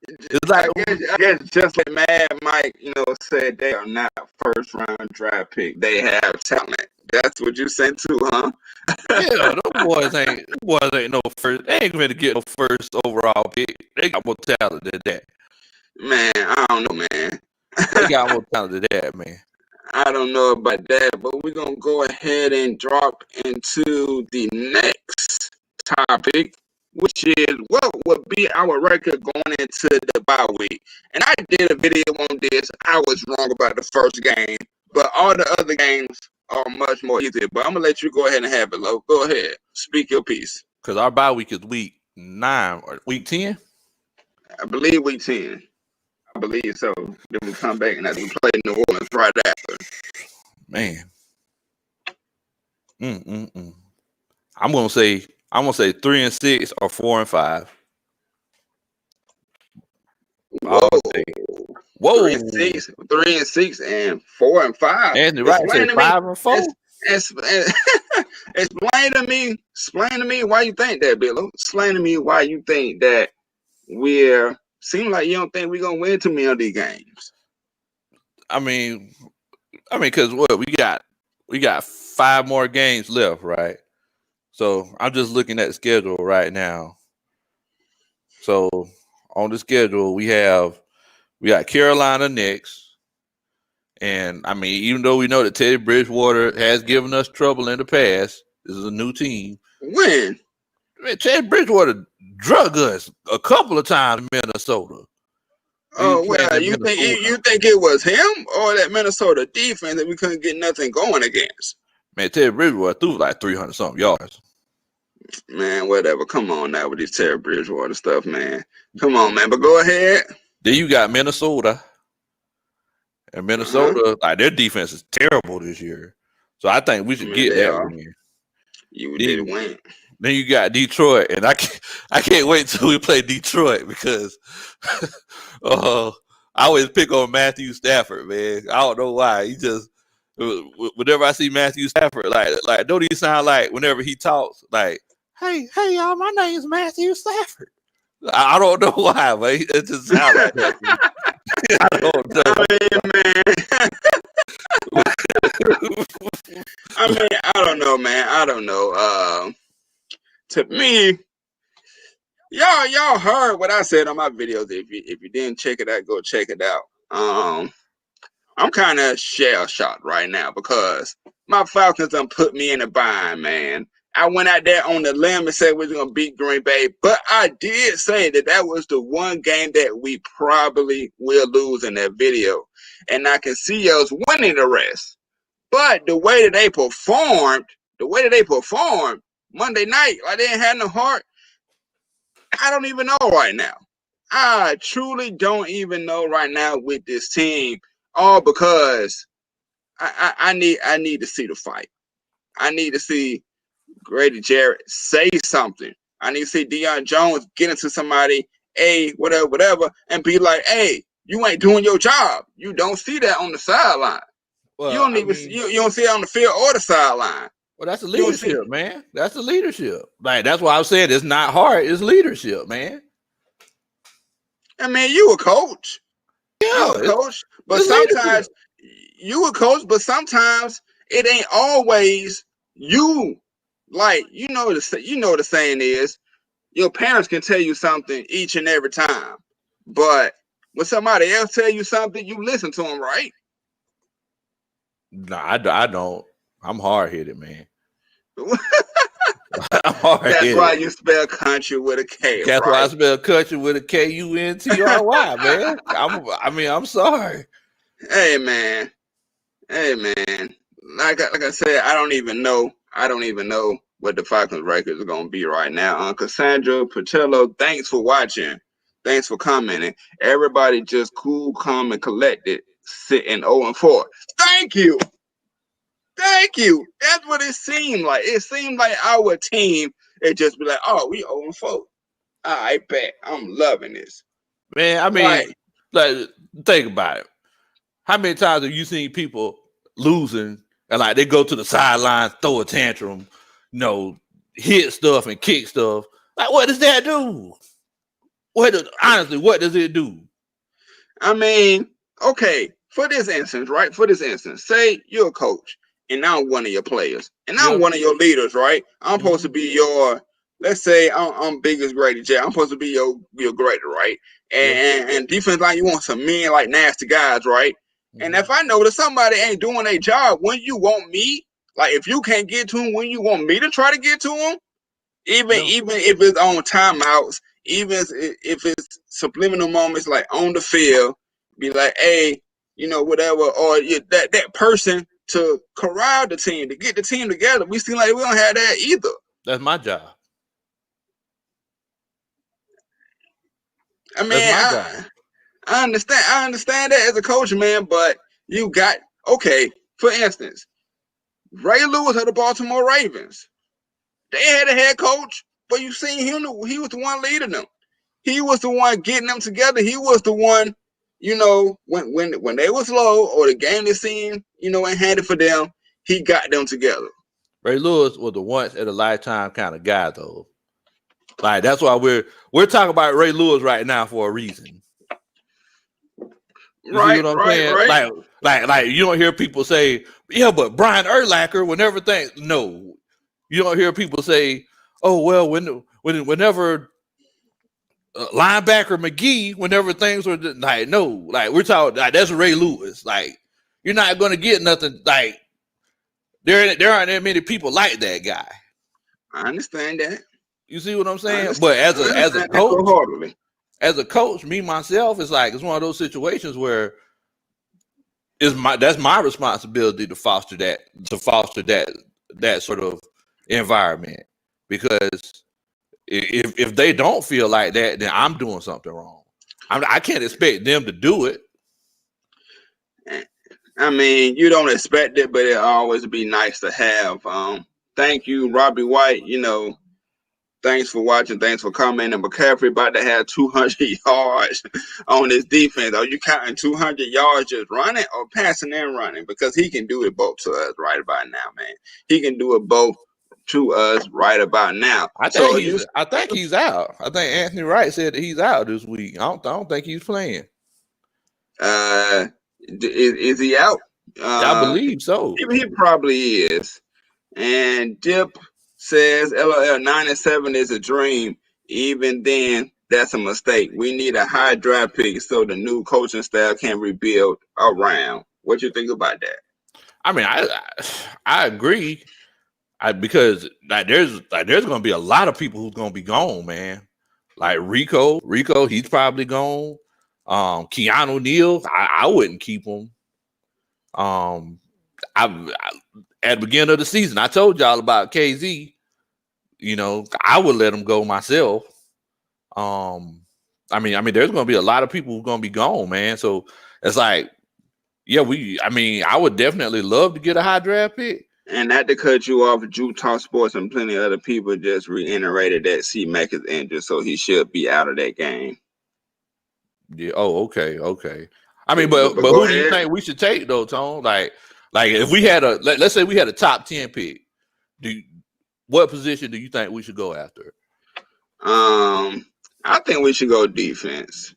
[SPEAKER 1] It's like
[SPEAKER 2] I guess just like Mad Mike, said they are not first round draft pick. They have talent. That's what you saying too, huh?
[SPEAKER 1] Yeah, those boys ain't no first. They ain't gonna get no first overall pick. They got more talent than that.
[SPEAKER 2] Man, I don't know, man.
[SPEAKER 1] They got more talent than that, man.
[SPEAKER 2] I don't know about that, but we're gonna go ahead and drop into the next topic, which is what would be our record going into the bye week. And I did a video on this. I was wrong about the first game, but all the other games are much more easier. But I'm gonna let you go ahead and have it, Lo. Go ahead, speak your piece.
[SPEAKER 1] Because our bye week is week 9 or week 10.
[SPEAKER 2] I believe week 10. I believe so. Then we come back and we play New Orleans right after.
[SPEAKER 1] Man. I'm gonna say 3-6 or 4-5.
[SPEAKER 2] Whoa.
[SPEAKER 1] Whoa.
[SPEAKER 2] 3-6, 3-6, and 4-5.
[SPEAKER 1] Anthony Wright said 5-4.
[SPEAKER 2] Explain to me why you think that, Bill. Explain to me why you think that seem like you don't think we're gonna win too many of these games.
[SPEAKER 1] I mean, because what we got 5 more games left, right? So I'm just looking at the schedule right now. So on the schedule, we got Carolina next. And I mean, even though we know that Teddy Bridgewater has given us trouble in the past, this is a new team.
[SPEAKER 2] When?
[SPEAKER 1] Man, Teddy Bridgewater drug us a couple of times in Minnesota.
[SPEAKER 2] Oh, well, you think it was him or that Minnesota defense that we couldn't get nothing going against?
[SPEAKER 1] Man, Teddy Bridgewater threw like 300-something yards.
[SPEAKER 2] Man, whatever. Come on now with this Teddy Bridgewater stuff, man. Come on, man. But go ahead.
[SPEAKER 1] Then you got Minnesota. And Minnesota, like their defense is terrible this year. So I think we should get that win.
[SPEAKER 2] You did win.
[SPEAKER 1] Then you got Detroit, and I can't wait till we play Detroit because I always pick on Matthew Stafford, man. I don't know why. He just whenever I see Matthew Stafford, like don't he sound like whenever he talks, like, hey y'all, my name's Matthew Stafford. I don't know why, but it just sounds like that. I don't know.
[SPEAKER 2] I don't know, man. I don't know. To me, y'all heard what I said on my videos. If you didn't check it out, go check it out. I'm kind of shell shocked right now because my Falcons done put me in a bind, man. I went out there on the limb and said we was going to beat Green Bay, but I did say that was the one game that we probably will lose in that video. And I can see us winning the rest. But the way that they performed Monday night, like they didn't have no heart, I don't even know right now. I truly don't even know right now with this team, all because I need to see the fight. I need to see Grady Jarrett say something. I need to see Deion Jones get into somebody, whatever, and be like, hey, you ain't doing your job. You don't see that on the sideline. Well, you don't even you don't see it on the field or the sideline.
[SPEAKER 1] Well, that's the leadership, man. That's the leadership. Like that's why I said it's not hard. It's leadership, man.
[SPEAKER 2] I mean, you a coach.
[SPEAKER 1] Yeah,
[SPEAKER 2] you a coach. But sometimes you a coach, but sometimes it ain't always you. Like, you know the saying is, your parents can tell you something each and every time. But when somebody else tell you something, you listen to them, right?
[SPEAKER 1] No, I don't. I'm hard-headed, man.
[SPEAKER 2] That's why you spell country with a K.
[SPEAKER 1] That's why I spell country with a K-U-N-T-R-Y, man. I'm sorry.
[SPEAKER 2] Hey man. Like I said, I don't even know what the Falcons record is gonna be right now. Cassandra Patello, thanks for watching. Thanks for commenting. Everybody just cool, calm, and collected, sitting 0-4. Thank you. That's what it seemed like. It seemed like our team, it just be like, oh, we 0-4. I bet. I'm loving this.
[SPEAKER 1] Man, I mean, like, think about it. How many times have you seen people losing and like they go to the sidelines, throw a tantrum, hit stuff and kick stuff? Like, what does that do? Honestly, what does it do?
[SPEAKER 2] I mean, okay, for this instance, right? Say you're a coach and I'm one of your players and I'm one of your leaders, right? I'm supposed to be your, let's say I'm big as Grady J. I'm supposed to be your grader, right? And defense line, you want some men like nasty guys, right? And if I know that somebody ain't doing their job, when you want me, like if you can't get to them, when you want me to try to get to them, even if it's on timeouts, even if it's subliminal moments like on the field, be like, hey, whatever, or that person to corral the team, to get the team together. We seem like we don't have that either.
[SPEAKER 1] That's my job.
[SPEAKER 2] I mean, I understand that as a coach, man, but you got, okay, for instance, Ray Lewis of the Baltimore Ravens. They had a head coach, but you seen him, he was the one leading them. He was the one getting them together. He was the one, when they was low or the game they seen, and handed for them, he got them together.
[SPEAKER 1] Ray Lewis was the once in a lifetime kind of guy, though. Like, that's why we're talking about Ray Lewis right now for a reason. You see what I'm saying?
[SPEAKER 2] Right.
[SPEAKER 1] Like you don't hear people say, yeah, but Brian Urlacher, whenever things, no, you don't hear people say, oh, well, whenever linebacker McGee, whenever things were like, no, like we're talking, like that's Ray Lewis. Like, you're not going to get nothing. Like, there aren't that many people like that guy.
[SPEAKER 2] I understand that.
[SPEAKER 1] You see what I'm saying? But as a coach, me myself, it's like it's one of those situations where that's my responsibility to foster that sort of environment. Because if they don't feel like that, then I'm doing something wrong. I can't expect them to do it.
[SPEAKER 2] I mean, you don't expect it, but it always be nice to have. Thank you, Robbie White. Thanks for watching. Thanks for commenting. McCaffrey about to have 200 yards on his defense. Are you counting 200 yards just running or passing and running? Because he can do it both to us right about now, man. He can do it both to us right about now.
[SPEAKER 1] I think he's out. I think Anthony Wright said that he's out this week. I don't think he's playing.
[SPEAKER 2] Is he out?
[SPEAKER 1] I believe so.
[SPEAKER 2] He probably is. And Dip says, LOL, 9-7 is a dream. Even then, that's a mistake. We need a high draft pick so the new coaching staff can rebuild around. What you think about that? I
[SPEAKER 1] mean, I agree. Because there's going to be a lot of people who's going to be gone, man. Like Rico, he's probably gone. Keanu Neal, I wouldn't keep him. At the beginning of the season, I told y'all about KZ. I would let him go myself. I mean, there's going to be a lot of people who are going to be gone, man. So it's like, yeah, I would definitely love to get a high draft pick.
[SPEAKER 2] And not to cut you off, Utah Sports and plenty of other people just reiterated that C-Mac is injured, so he should be out of that game.
[SPEAKER 1] Yeah. Oh, okay. I mean, but who do you think we should take though, Tone? Like if we had let's say we had a top 10 pick, what position do you think we should go after?
[SPEAKER 2] I think we should go defense.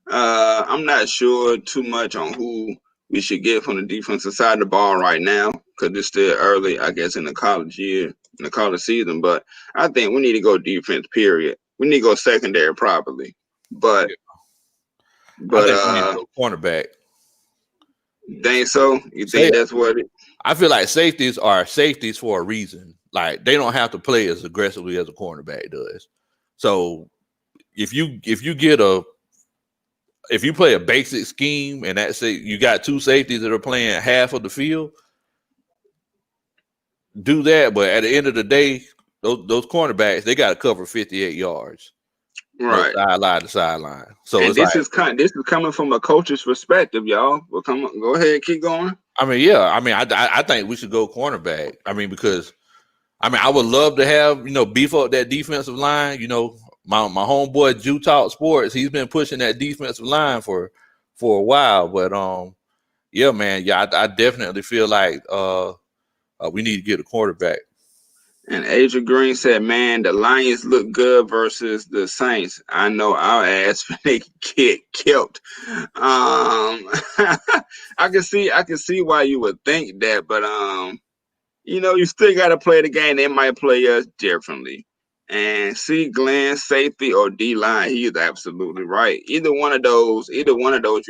[SPEAKER 2] I'm not sure too much on who we should get from the defensive side of the ball right now because it's still early, I guess, in the college season. But I think we need to go defense, period. We need to go secondary probably. But
[SPEAKER 1] I think we need to go cornerback.
[SPEAKER 2] Think so? You think that's what
[SPEAKER 1] I feel like safeties are safeties for a reason. Like they don't have to play as aggressively as a cornerback does. So if you play a basic scheme and that's it, you got two safeties that are playing half of the field, do that. But at the end of the day, those cornerbacks, they got to cover 58 yards.
[SPEAKER 2] Right.
[SPEAKER 1] Sideline to sideline. So
[SPEAKER 2] and this is coming from a coach's perspective, y'all. Well, go ahead, keep going.
[SPEAKER 1] I mean, yeah. I mean, I think we should go cornerback. I mean, because I would love to have, beef up that defensive line. My homeboy Utah Sports, he's been pushing that defensive line for a while. But yeah, man, I definitely feel like we need to get a quarterback.
[SPEAKER 2] And Adrian Green said, man, the Lions look good versus the Saints. I know our ass they get killed. I can see why you would think that, but you still gotta play the game. They might play us differently. And see Glenn, safety or D-line, he is absolutely right. Either one of those, you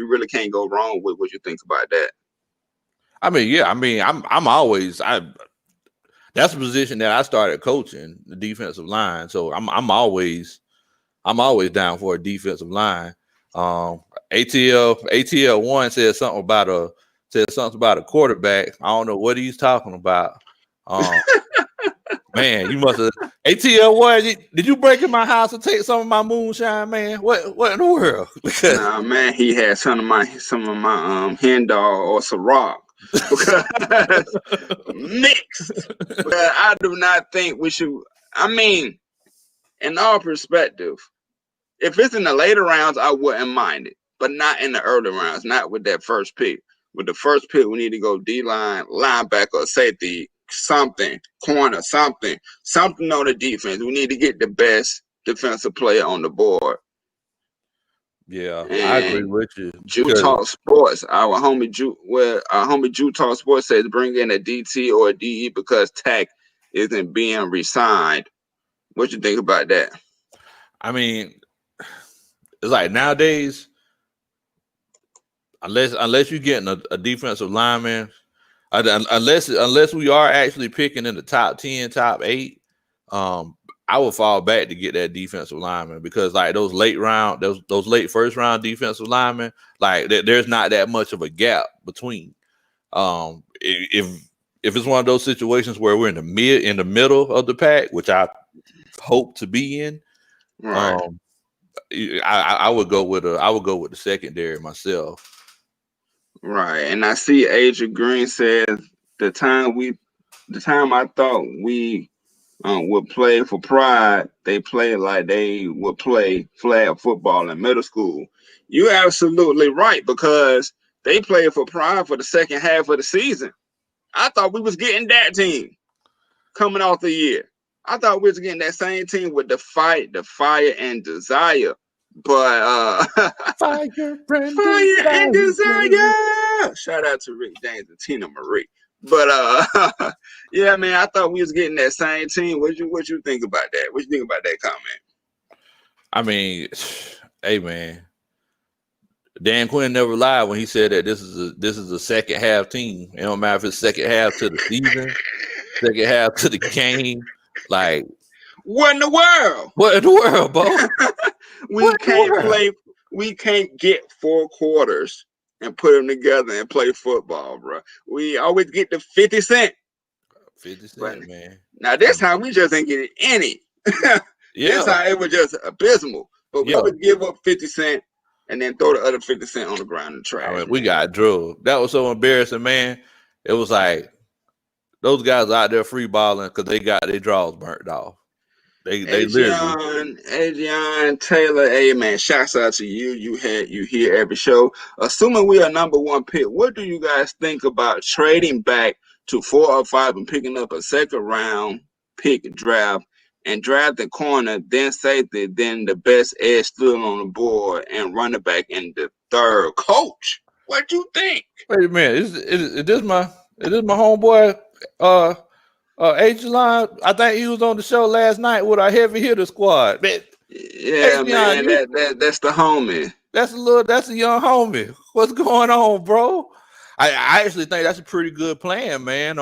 [SPEAKER 2] really can't go wrong with. What you think about that? I mean, yeah,
[SPEAKER 1] I'm always that's the position that I started coaching, the defensive line. So I'm always down for a defensive line. ATL 1 said something about a quarterback. I don't know what he's talking about. Man, you must have. ATL, what? Did you break in my house and take some of my moonshine, man? What in the world? Because
[SPEAKER 2] Nah, man, he had some of my hen dog or Ciroc because mixed. But I do not think we should. I mean, in our perspective, if it's in the later rounds, I wouldn't mind it, but not in the early rounds. Not with that first pick. With the first pick, we need to go D-line, linebacker, safety, something, corner, something on the defense. We need to get the best defensive player on the board.
[SPEAKER 1] yeah, I agree
[SPEAKER 2] And
[SPEAKER 1] with you.
[SPEAKER 2] Utah Sports, our homie Utah Sports says bring in a DT or a DE because Tech isn't being re-signed. What you think about that?
[SPEAKER 1] I mean, it's like nowadays, unless you're getting a defensive lineman, unless we are actually picking in the top 10, top 8, I would fall back to get that defensive lineman because like those late first round defensive linemen, like there's not that much of a gap between. If it's one of those situations where we're in the middle of the pack, which I hope to be in,
[SPEAKER 2] right.
[SPEAKER 1] I would go with the secondary myself.
[SPEAKER 2] Right. And I see Adrian Green says the time I thought we would play for pride, they played like they would play flag football in middle school. You're absolutely right because they played for pride for the second half of the season. I thought we was getting that team coming off the year. I thought we was getting that same team with the fight, the fire, and desire. But
[SPEAKER 1] Fire
[SPEAKER 2] and desire. Shout out to Rick James and Tina Marie. But yeah, man, I thought we was getting that same team. What you think about that? What you think about that comment?
[SPEAKER 1] I mean, hey man, Dan Quinn never lied when he said that this is a second half team. It don't matter if it's second half to the season, second half to the game. Like
[SPEAKER 2] what in the world?
[SPEAKER 1] What in the world, Bo?
[SPEAKER 2] We can't get 4 quarters and put them together and play football, bro. We always get the 50 cent.
[SPEAKER 1] 50 cent, man.
[SPEAKER 2] Now this time we just ain't getting any.
[SPEAKER 1] Yeah.
[SPEAKER 2] This time it was just abysmal. But we would give up 50 cent and then throw the other 50 cent on the ground and trash.
[SPEAKER 1] I mean, we got drugged. That was so embarrassing, man. It was like those guys out there free balling because they got their draws burnt off. They literally.
[SPEAKER 2] Adrian Taylor, hey man, shouts out to you. You hear every show. Assuming we are number 1 pick, what do you guys think about trading back to 4 or 5 and picking up a second round pick draft and drafting corner, then safety, then the best edge still on the board and running back in the 3rd? Coach, what you think?
[SPEAKER 1] Wait a minute, is this my homeboy? ATLiens, I think he was on the show last night with our heavy hitter squad. Man,
[SPEAKER 2] yeah, man, that's the homie.
[SPEAKER 1] That's a young homie. What's going on, bro? I actually think that's a pretty good plan, man.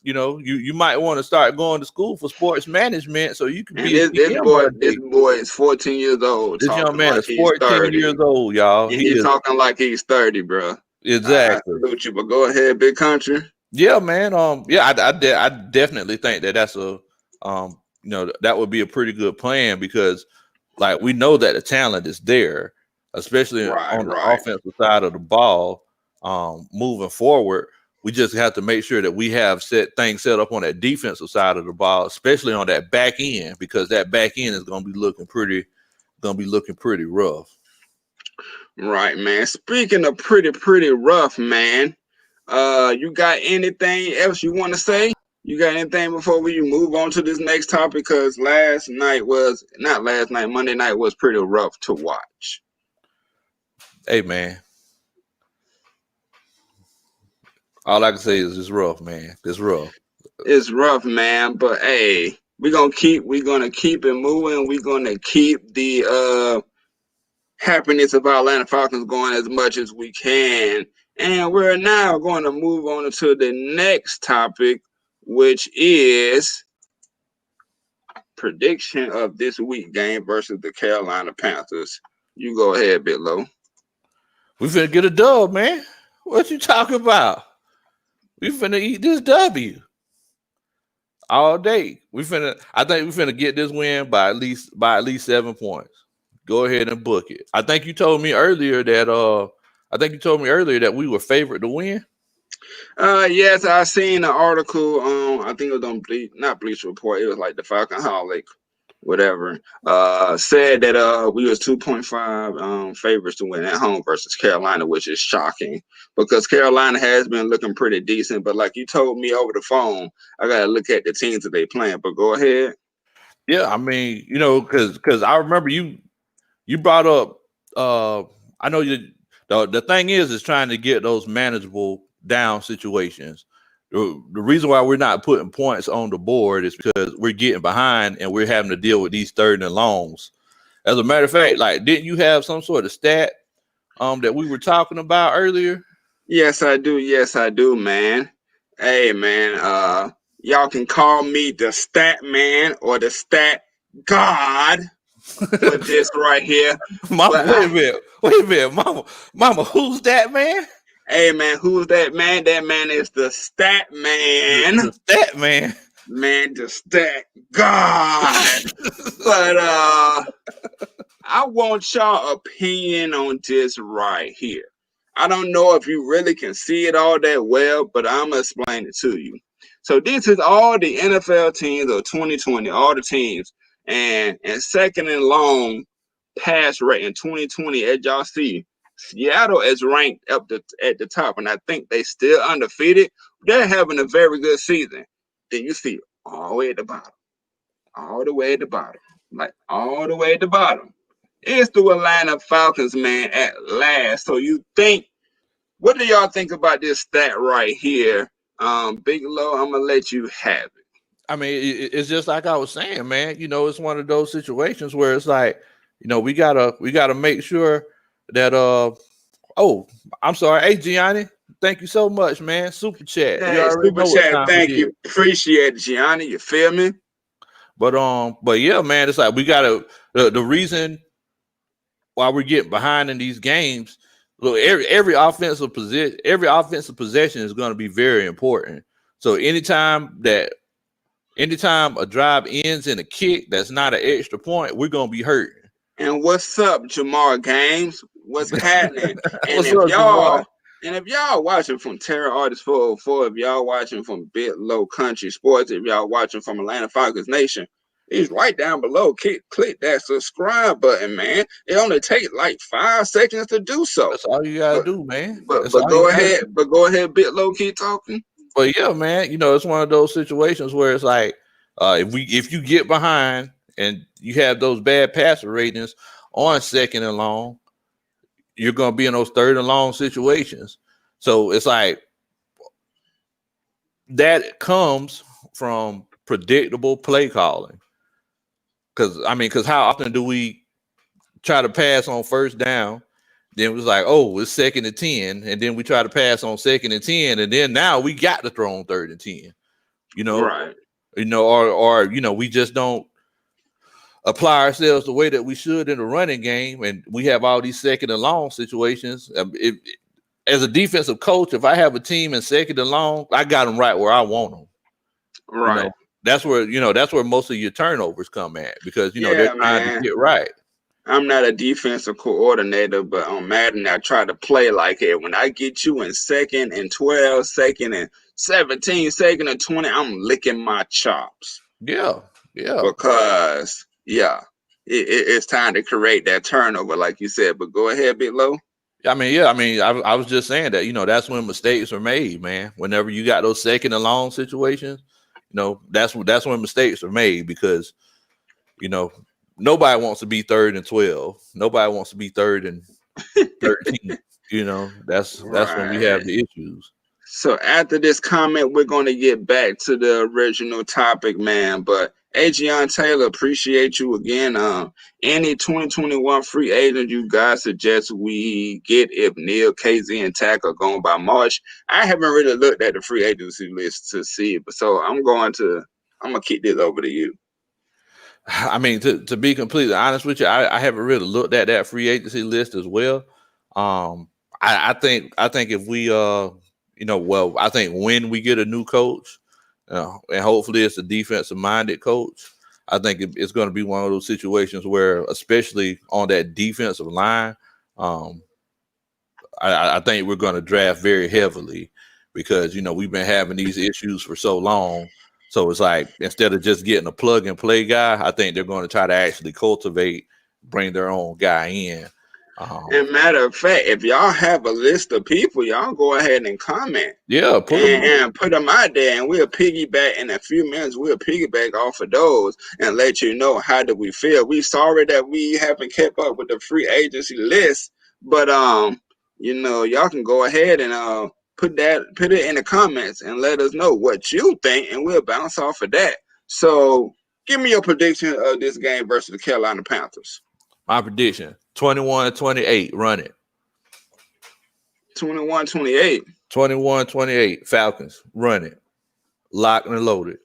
[SPEAKER 1] You might want to start going to school for sports management so you can be a GM.
[SPEAKER 2] This boy is 14 years old.
[SPEAKER 1] This young man is 14 years old, y'all.
[SPEAKER 2] He's talking like he's 30, bro.
[SPEAKER 1] Exactly.
[SPEAKER 2] I salute you, but go ahead, big country.
[SPEAKER 1] Yeah, man. I definitely think that's a that would be a pretty good plan because like we know that the talent is there, especially on the offensive side of the ball. Moving forward, we just have to make sure that we have things set up on that defensive side of the ball, especially on that back end, because that back end is going to be looking pretty rough.
[SPEAKER 2] Right, man. Speaking of pretty rough, man. You got anything else you want to say? You got anything before we move on to this next topic? Because Monday night was pretty rough to watch.
[SPEAKER 1] Hey, man. All I can say is it's rough, man. It's rough.
[SPEAKER 2] It's rough, man. But hey, we're gonna keep it moving. We're gonna keep the happiness of our Atlanta Falcons going as much as we can. And we're now going to move on to the next topic, which is prediction of this week game versus the Carolina Panthers. You go ahead, Big Low.
[SPEAKER 1] We finna get a dub, man. What you talking about? We finna eat this W. all day. I think we finna get this win by at least 7 points. Go ahead and book it. I think you told me earlier that we were favored to win.
[SPEAKER 2] Yes, I seen an article. I think it was on not Bleach Report. It was like the Falconholic, whatever. Said that we was 2.5 favorites to win at home versus Carolina, which is shocking because Carolina has been looking pretty decent. But like you told me over the phone, I gotta look at the teams that they playing. But go ahead.
[SPEAKER 1] Yeah, I mean, because I remember you brought up. I know you. The thing is trying to get those manageable down situations. The reason why we're not putting points on the board is because we're getting behind and we're having to deal with these third and longs. As a matter of fact, like, didn't you have some sort of stat that we were talking about earlier?
[SPEAKER 2] Yes, I do. Yes, I do, man. Hey, man. Y'all can call me the stat man or the stat god for this right here.
[SPEAKER 1] Mama, wait a minute, mama, who's that man?
[SPEAKER 2] Hey, man, who's that man? That man is the stat man.
[SPEAKER 1] The stat man.
[SPEAKER 2] Man, the stat god. But I want y'all opinion on this right here. I don't know if you really can see it all that well, but I'm going to explain it to you. So this is all the NFL teams of 2020, all the teams. And second and long pass rate in 2020, as y'all see, Seattle is ranked up at the top, and I think they still undefeated. They're having a very good season. Then you see all the way at the bottom, all the way at the bottom, like all the way at the bottom. It's the Atlanta Falcons, man, at last. So you think, what do y'all think about this stat right here? Big Low, I'm gonna let you have it.
[SPEAKER 1] I mean, it's just like I was saying, man. It's one of those situations where it's like, we gotta make sure that oh, I'm sorry, hey Gianni, thank you so much, man. Super chat.
[SPEAKER 2] Hey,
[SPEAKER 1] You already
[SPEAKER 2] super
[SPEAKER 1] know what
[SPEAKER 2] chat,
[SPEAKER 1] time
[SPEAKER 2] thank
[SPEAKER 1] it
[SPEAKER 2] you.
[SPEAKER 1] is.
[SPEAKER 2] Appreciate it, Gianni. You feel me?
[SPEAKER 1] But yeah, man, it's like we gotta the reason why we're getting behind in these games. Look, every offensive possession is going to be very important. So anytime a drive ends in a kick that's not an extra point, we're gonna be hurting.
[SPEAKER 2] And what's up, Jamar Games? What's happening? And
[SPEAKER 1] What's
[SPEAKER 2] if
[SPEAKER 1] up,
[SPEAKER 2] y'all
[SPEAKER 1] Jamar?
[SPEAKER 2] and if y'all watching from Terror Artist 404, if y'all watching from Bit Low Country Sports, if y'all watching from Atlanta Falcons Nation, it's right down below. Click that subscribe button, man. It only takes like 5 seconds to do so.
[SPEAKER 1] That's all you gotta
[SPEAKER 2] But
[SPEAKER 1] do, man.
[SPEAKER 2] but
[SPEAKER 1] That's
[SPEAKER 2] but
[SPEAKER 1] all you
[SPEAKER 2] go
[SPEAKER 1] gotta
[SPEAKER 2] ahead,
[SPEAKER 1] do.
[SPEAKER 2] but go ahead, Bit Low, keep talking.
[SPEAKER 1] But yeah, man, it's one of those situations where it's like, if you get behind and you have those bad passer ratings on second and long, you're gonna be in those third and long situations. So it's like that comes from predictable play calling. Because how often do we try to pass on first down? Then it was like, oh, it's 2nd and 10, and then we try to pass on 2nd and 10, and then now we got to throw on 3rd and 10.
[SPEAKER 2] Right.
[SPEAKER 1] Or we just don't apply ourselves the way that we should in the running game, and we have all these 2nd and long situations. As a defensive coach, if I have a team in 2nd and long, I got them right where I want them.
[SPEAKER 2] Right.
[SPEAKER 1] That's where most of your turnovers come at, because they're
[SPEAKER 2] Yeah,
[SPEAKER 1] trying
[SPEAKER 2] man.
[SPEAKER 1] to get right.
[SPEAKER 2] I'm not a defensive coordinator, but on Madden, I try to play like it. When I get you in 2nd and 12, 2nd and 17, 2nd and 20, I'm licking my chops.
[SPEAKER 1] Yeah.
[SPEAKER 2] Because, it's time to create that turnover, like you said. But go ahead, Big Low.
[SPEAKER 1] I was just saying that, that's when mistakes are made, man. Whenever you got those 2nd and long situations, that's when mistakes are made, because, nobody wants to be 3rd and 12. Nobody wants to be 3rd and 13. That's when we have the issues.
[SPEAKER 2] So after this comment, we're going to get back to the original topic, man. But Adrian Taylor, appreciate you again. Any 2021 free agent you guys suggest we get if Neil, KZ, and Tack are gone by March? I haven't really looked at the free agency list to see it, but so I'm gonna kick this over to you.
[SPEAKER 1] I mean, to be completely honest with you, I haven't really looked at that free agency list as well. I think if we I think when we get a new coach, And hopefully it's a defensive-minded coach. I think it's going to be one of those situations where, especially on that defensive line, I think we're going to draft very heavily because, we've been having these issues for so long. So it's like, instead of just getting a plug-and-play guy, I think they're going to try to actually bring their own guy in.
[SPEAKER 2] And matter of fact, if y'all have a list of people, y'all go ahead and comment.
[SPEAKER 1] Yeah,
[SPEAKER 2] put them out there, and we'll piggyback in a few minutes. We'll piggyback off of those and let you know how do we feel. We sorry that we haven't kept up with the free agency list, but y'all can go ahead and put it in the comments and let us know what you think, and we'll bounce off of that. So, give me your prediction of this game versus the Carolina Panthers.
[SPEAKER 1] My prediction, 21-28, run it.
[SPEAKER 2] 21-28.
[SPEAKER 1] 21-28, Falcons, run it. Locked and loaded.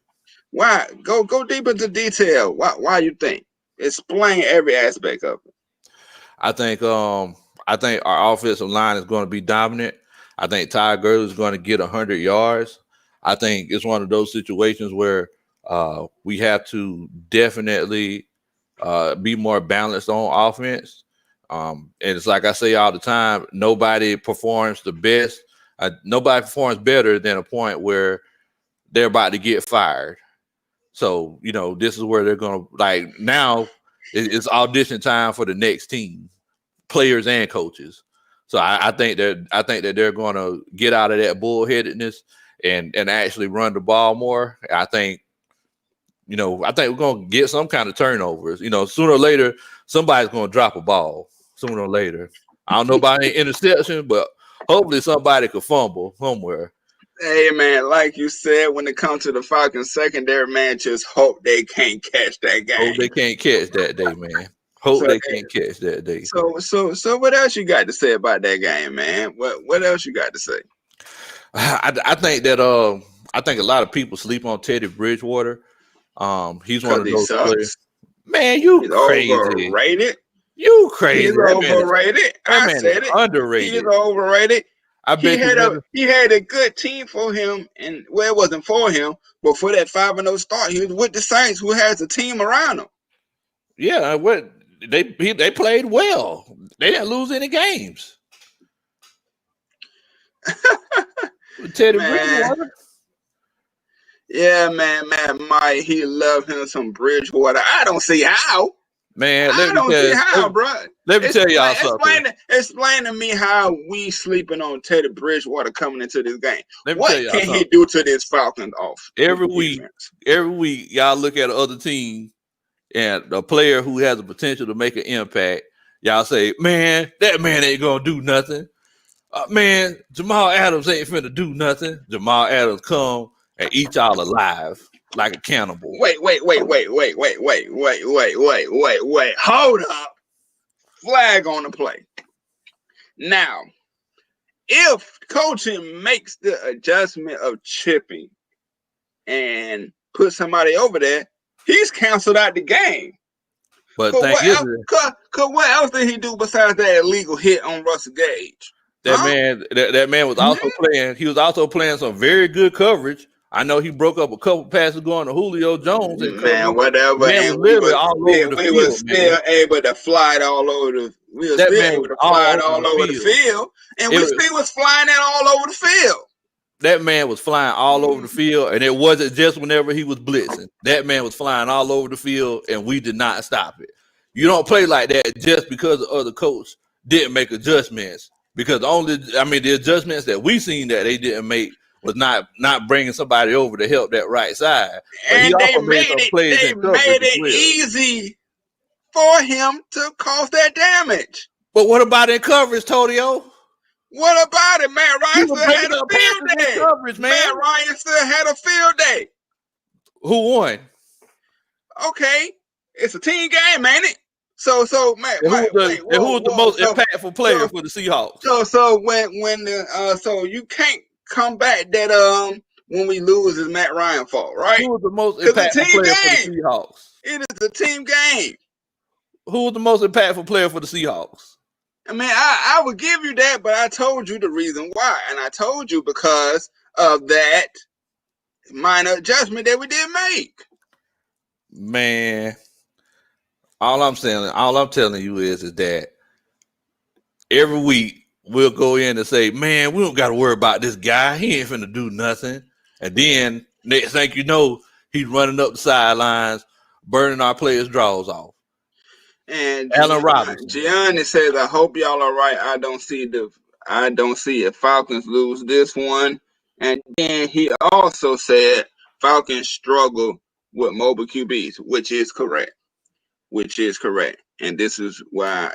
[SPEAKER 2] Why? Go deep into detail. Why you think? Explain every aspect of it.
[SPEAKER 1] I think our offensive line is going to be dominant. I think Ty Gurley is going to get 100 yards. I think it's one of those situations where we have to definitely be more balanced on offense. And it's like I say all the time, nobody performs the best. Nobody performs better than a point where they're about to get fired. So, this is where they're going to, now it's audition time for the next team, players and coaches. So I think that they're going to get out of that bullheadedness and actually run the ball more. I think we're going to get some kind of turnovers. Sooner or later, somebody's going to drop a ball. Sooner or later. I don't know about any interception, but hopefully somebody could fumble somewhere.
[SPEAKER 2] Hey, man, like you said, when it comes to the Falcons secondary, man, just hope they can't catch that game.
[SPEAKER 1] Hope they can't catch that day, man. Hope they can't catch that day.
[SPEAKER 2] So what else you got to say about that game, man? What else you got to say?
[SPEAKER 1] I think that I think a lot of people sleep on Teddy Bridgewater. He's one of those players. Man, he's crazy.
[SPEAKER 2] Overrated.
[SPEAKER 1] You crazy.
[SPEAKER 2] He's overrated. I said it.
[SPEAKER 1] Underrated.
[SPEAKER 2] He's overrated.
[SPEAKER 1] I bet
[SPEAKER 2] he had a good team for him, and it wasn't for him, but for that 5-0 start, he was with the Saints, who has a team around him.
[SPEAKER 1] Yeah, they played well. They didn't lose any games. Teddy Bridgewater.
[SPEAKER 2] Yeah, man, Mike, he loved him some Bridgewater. I don't see how.
[SPEAKER 1] Man,
[SPEAKER 2] bro.
[SPEAKER 1] Let me tell y'all something.
[SPEAKER 2] Explain to me how we sleeping on Teddy Bridgewater coming into this game.
[SPEAKER 1] What
[SPEAKER 2] can he do to this Falcons off?
[SPEAKER 1] Every week, y'all look at other team and a player who has the potential to make an impact. Y'all say, man, that man ain't gonna do nothing. Man, Jamal Adams ain't finna do nothing. Jamal Adams come and eat y'all alive like a cannibal.
[SPEAKER 2] Wait. Hold up. Flag on the play. Now, if coaching makes the adjustment of chipping and put somebody over there, he's canceled out the game.
[SPEAKER 1] But
[SPEAKER 2] what else did he do besides that illegal hit on Russell Gage?
[SPEAKER 1] That man was also playing. He was also playing some very good coverage. I know he broke up a couple passes going to Julio Jones.
[SPEAKER 2] Man, whatever.
[SPEAKER 1] Man was literally all over the field.
[SPEAKER 2] We were still able to fly it all over the. We were still able to fly it all over the field, and we still was flying it all over the field.
[SPEAKER 1] That man was flying all over the field, and it wasn't just whenever he was blitzing. That man was flying all over the field, and we did not stop it. You don't play like that just because the other coach didn't make adjustments. Because the adjustments that we seen that they didn't make was not bringing somebody over to help that right side.
[SPEAKER 2] And they made it easy for him to cause that damage.
[SPEAKER 1] But what about in coverage, Todio?
[SPEAKER 2] What about it? Matt Ryan still had a field day. Matt Ryan still had a field day.
[SPEAKER 1] Who won?
[SPEAKER 2] Okay, it's a team game, ain't it? So, Matt,
[SPEAKER 1] who was the most impactful player for the Seahawks?
[SPEAKER 2] So so you can't come back that when we lose is Matt Ryan's fault, right?
[SPEAKER 1] Who was the most impactful player for the Seahawks?
[SPEAKER 2] It is a team game.
[SPEAKER 1] Who was the most impactful player for the Seahawks?
[SPEAKER 2] I mean, I would give you that, but I told you the reason why, and I told you because of that minor adjustment that we did make.
[SPEAKER 1] Man, all I'm telling you is that every week we'll go in and say, man, we don't got to worry about this guy. He ain't finna do nothing. And then next thing you know, he's running up the sidelines, burning our players' draws off.
[SPEAKER 2] And
[SPEAKER 1] Allen Robinson.
[SPEAKER 2] Gianni says, I hope y'all are right. I don't see if Falcons lose this one. And then he also said Falcons struggle with mobile QBs, which is correct. And this is where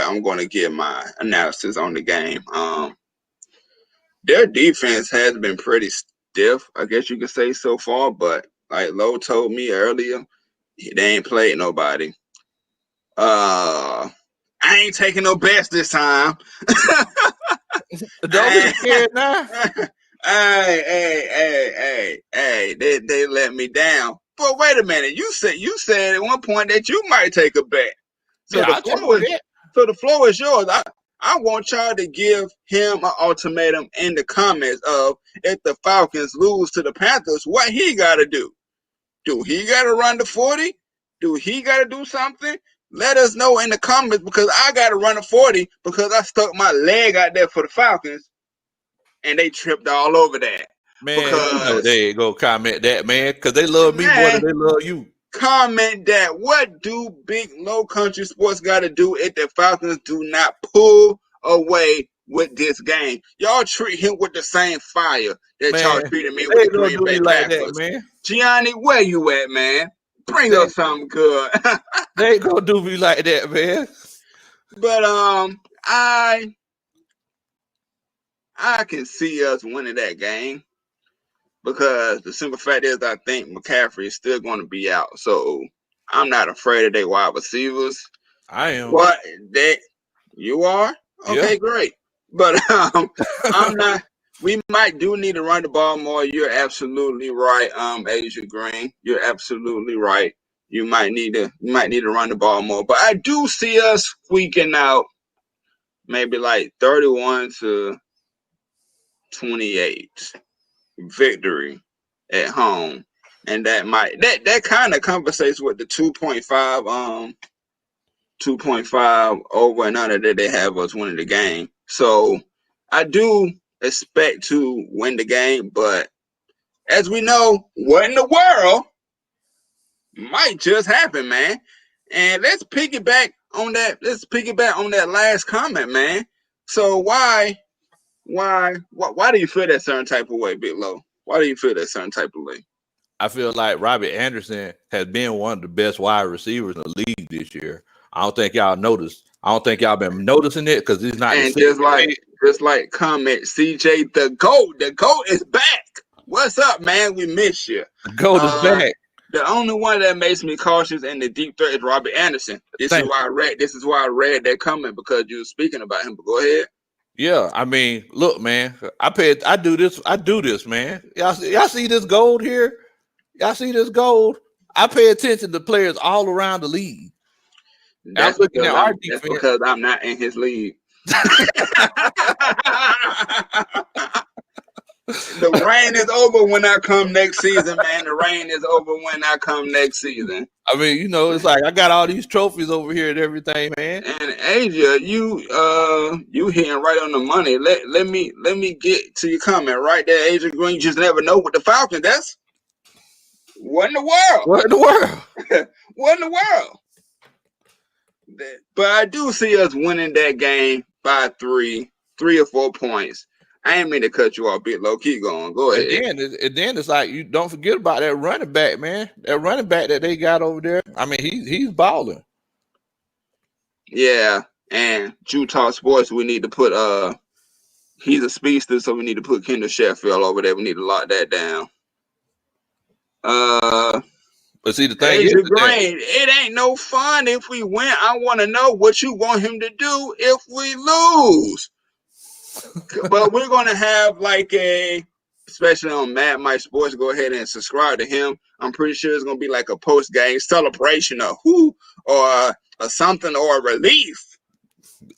[SPEAKER 2] I'm going to give my analysis on the game. Their defense has been pretty stiff, I guess you could say so far, but like Lowe told me earlier, they ain't played nobody. I ain't taking no bets this time.
[SPEAKER 1] Don't be scared now.
[SPEAKER 2] Hey, they let me down. But wait a minute, you said at one point that you might take a bet. So
[SPEAKER 1] yeah,
[SPEAKER 2] the floor is yours. I want y'all to give him an ultimatum in the comments of if the Falcons lose to the Panthers, what he got to do. Do he got to run the 40? Do he got to do something? Let us know in the comments because I got to run a 40 because I stuck my leg out there for the Falcons and they tripped all over that.
[SPEAKER 1] Man, because they ain't gonna comment that, man, because they love me more than they love you.
[SPEAKER 2] Comment that. What do big low country sports got to do if the Falcons do not pull away with this game? Y'all treat him with the same fire that y'all treated me with the Green Bay Packers. Man. Gianni, where you at, man? Bring up something good.
[SPEAKER 1] They ain't gonna do me like that, man.
[SPEAKER 2] But I can see us winning that game. Because the simple fact is, I think McCaffrey is still going to be out. So I'm not afraid of their wide receivers.
[SPEAKER 1] I am.
[SPEAKER 2] What? You are? Okay, yeah. Great. But I'm not. We might do need to run the ball more. You're absolutely right, Asia Green. You're absolutely right. You might need to run the ball more. But I do see us squeaking out maybe like 31-28. Victory at home, and that kind of compensates with the 2.5 over and under that they have us winning the game. So I do expect to win the game, but as we know, what in the world might just happen, man. And let's piggyback on that. Let's piggyback on that last comment, man. So why do you feel that certain type of way, Big Low? Why do you feel that certain type of way?
[SPEAKER 1] I feel like Robbie Anderson has been one of the best wide receivers in the league this year. I don't think y'all noticed. I don't think y'all been noticing it because he's not.
[SPEAKER 2] And just like comment, CJ, the GOAT is back. What's up, man? We miss you.
[SPEAKER 1] The GOAT is back.
[SPEAKER 2] The only one that makes me cautious in the deep threat is Robbie Anderson. This is why I read that comment because you were speaking about him. But go ahead.
[SPEAKER 1] Yeah, I mean, look, man. I do this, man. Y'all see this gold here? Y'all see this gold? I pay attention to players all around the league.
[SPEAKER 2] That's looking at our defense. That's because I'm not in his league. The rain is over when I come next season, man. The rain is over when I come next season.
[SPEAKER 1] I mean, you know, it's like I got all these trophies over here and everything, man.
[SPEAKER 2] And Asia, you hitting right on the money. Let me get to your comment right there, Asia Green. You just never know with the Falcons. That's what in the world?
[SPEAKER 1] What in the world?
[SPEAKER 2] What in the world? But I do see us winning that game by 3 or 4 points. I ain't mean to cut you off, Big Low. Keep going. Go ahead.
[SPEAKER 1] And then it's like you don't forget about that running back, man. That running back that they got over there. I mean, he's balling.
[SPEAKER 3] Yeah, and Utah Sports, we need to put he's a speedster, so we need to put Kendall Sheffield over there. We need to lock that down.
[SPEAKER 1] But see, the thing is,
[SPEAKER 2] it ain't no fun if we win. I want to know what you want him to do if we lose. But we're going to have like especially on Mad Mike Sports, go ahead and subscribe to him. I'm pretty sure it's going to be like a post-game celebration or something or a relief.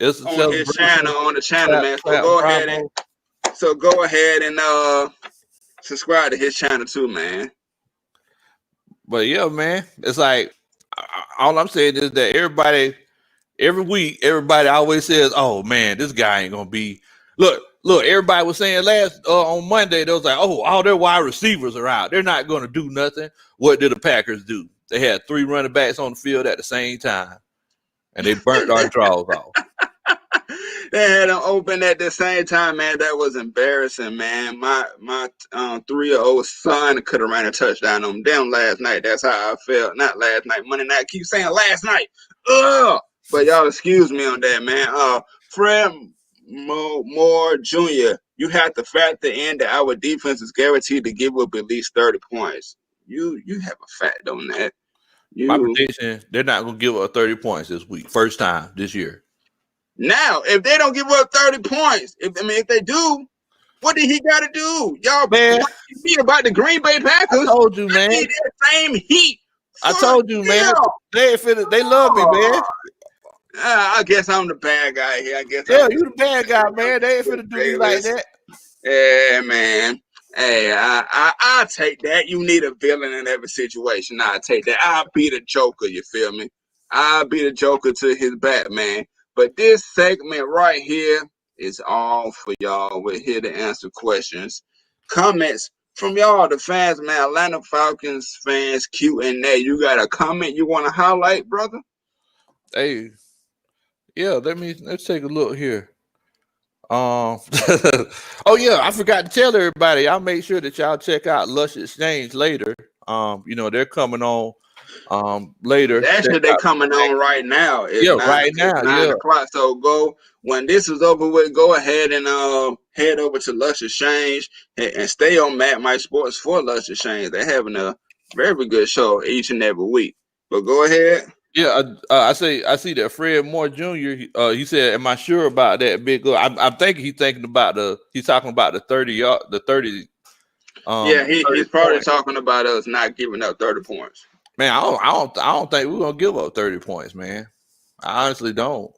[SPEAKER 1] It's
[SPEAKER 2] on his channel, man. So go ahead and subscribe to his channel too, man.
[SPEAKER 1] But yeah, man, it's like all I'm saying is that every week, everybody always says, "Oh man, this guy ain't gonna be." Look. Everybody was saying on Monday, they was like, "Oh, all their wide receivers are out. They're not gonna do nothing." What did the Packers do? They had 3 running backs on the field at the same time, and they burnt our draws off.
[SPEAKER 2] They had them open at the same time, man. That was embarrassing, man. My 3-year-old son could have ran a touchdown on them last night. That's how I felt. Not last night, Monday night. I keep saying last night. Ugh. But y'all excuse me on that, man. Fred Moore Jr., you have to factor in that our defense is guaranteed to give up at least 30 points. You have a fact on that.
[SPEAKER 1] My prediction, they're not going to give up 30 points this week. First time this year.
[SPEAKER 2] Now, if they don't give up 30 points, if they do, what did he got to do? Y'all
[SPEAKER 1] man,
[SPEAKER 2] me about the GreenBay Packers.
[SPEAKER 1] I told you, man.
[SPEAKER 2] That same heat.
[SPEAKER 1] I told you, man. They love me, man.
[SPEAKER 2] I guess I'm the bad guy here. You
[SPEAKER 1] the bad guy, man. They ain't finna do me like that.
[SPEAKER 2] Yeah, man. Hey, I'll take that. You need a villain in every situation. I'll take that. I'll be the Joker, you feel me? I'll be the Joker to his Batman. But this segment right here is all for y'all. We're here to answer questions, comments from y'all, the fans, man. Atlanta Falcons fans, Q&A. You got a comment you want to highlight, brother?
[SPEAKER 1] Hey, yeah. Let's take a look here. Oh yeah, I forgot to tell everybody. Y'all make sure that y'all check out Lush Exchange later. They're coming on later.
[SPEAKER 2] Actually, they're coming on right now.
[SPEAKER 1] Right now.
[SPEAKER 2] 9 o'clock. So go when this is over with. Go ahead and head over to Lush Exchange and stay on Mad Mike Sports for Lush Exchange. They're having a very good show each and every week. But go ahead.
[SPEAKER 1] Yeah, I see that Fred Moore Jr. He said, "Am I sure about that big goal?" I'm thinking he's talking about the 30 yard, the 30.
[SPEAKER 2] He's probably talking about us not giving up 30 points.
[SPEAKER 1] Man, I don't think we're gonna give up 30 points, man. I honestly don't.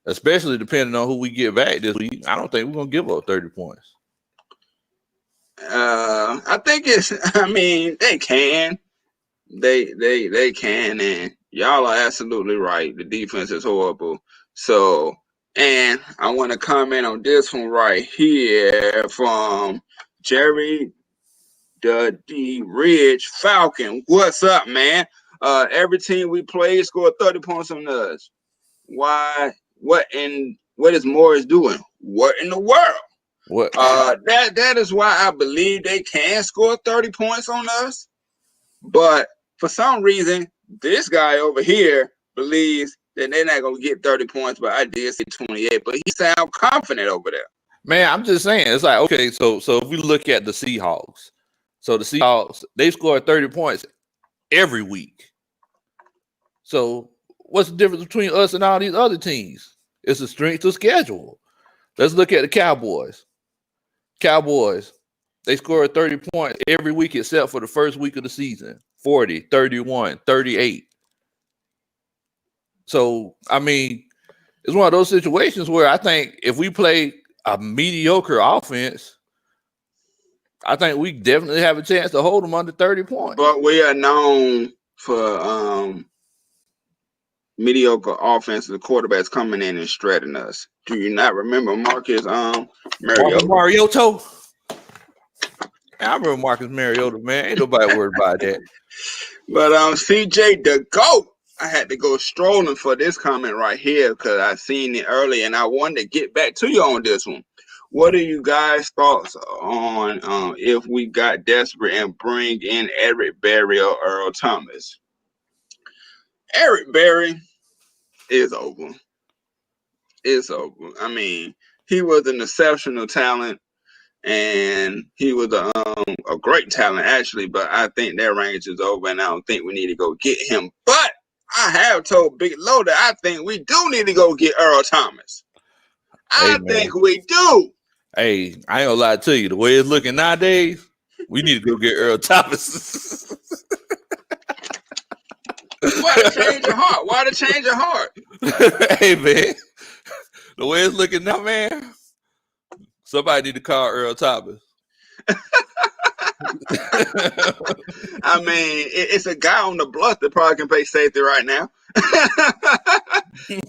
[SPEAKER 1] Especially depending on who we get back this week. I don't think we're gonna give up 30 points.
[SPEAKER 2] I think they can. They can, and y'all are absolutely right. The defense is horrible. So, and I want to comment on this one right here from Jerry the Ridge Falcon. What's up, man? Every team we play scored 30 points on us. Why? What is Morris doing? What in the world?
[SPEAKER 1] What?
[SPEAKER 2] That is why I believe they can score 30 points on us, but for some reason, this guy over here believes that they're not going to get 30 points, but I did say 28. But he sounds confident over there.
[SPEAKER 1] Man, I'm just saying. It's like, okay, so if we look at the Seahawks, they scored 30 points every week. So what's the difference between us and all these other teams? It's the strength of schedule. Let's look at the Cowboys. They scored 30 points every week except for the first week of the season. 40, 31, 38. So, it's one of those situations where I think if we play a mediocre offense, I think we definitely have a chance to hold them under 30 points.
[SPEAKER 2] But we are known for mediocre offense. The quarterbacks coming in and shredding us. Do you not remember Marcus
[SPEAKER 1] Mariota? I remember Marcus Mariota, man. Ain't nobody worried about that.
[SPEAKER 2] But CJ the GOAT, I had to go strolling for this comment right here because I seen it early and I wanted to get back to you on this one. What are you guys' thoughts on if we got desperate and bring in Eric Berry or Earl Thomas? Eric Berry is over. It's over. He was an exceptional talent. And he was a great talent, actually, but I think their range is over, and I don't think we need to go get him. But I have told Big Low that I think we do need to go get Earl Thomas. I think we do.
[SPEAKER 1] Hey, I ain't gonna lie to you. The way it's looking nowadays, we need to go get Earl Thomas.
[SPEAKER 2] Why to change your heart? Why to change your heart?
[SPEAKER 1] Hey, man. The way it's looking now, man. Somebody need to call Earl Thomas.
[SPEAKER 2] I mean, it's a guy on the bluff that probably can play safety right now.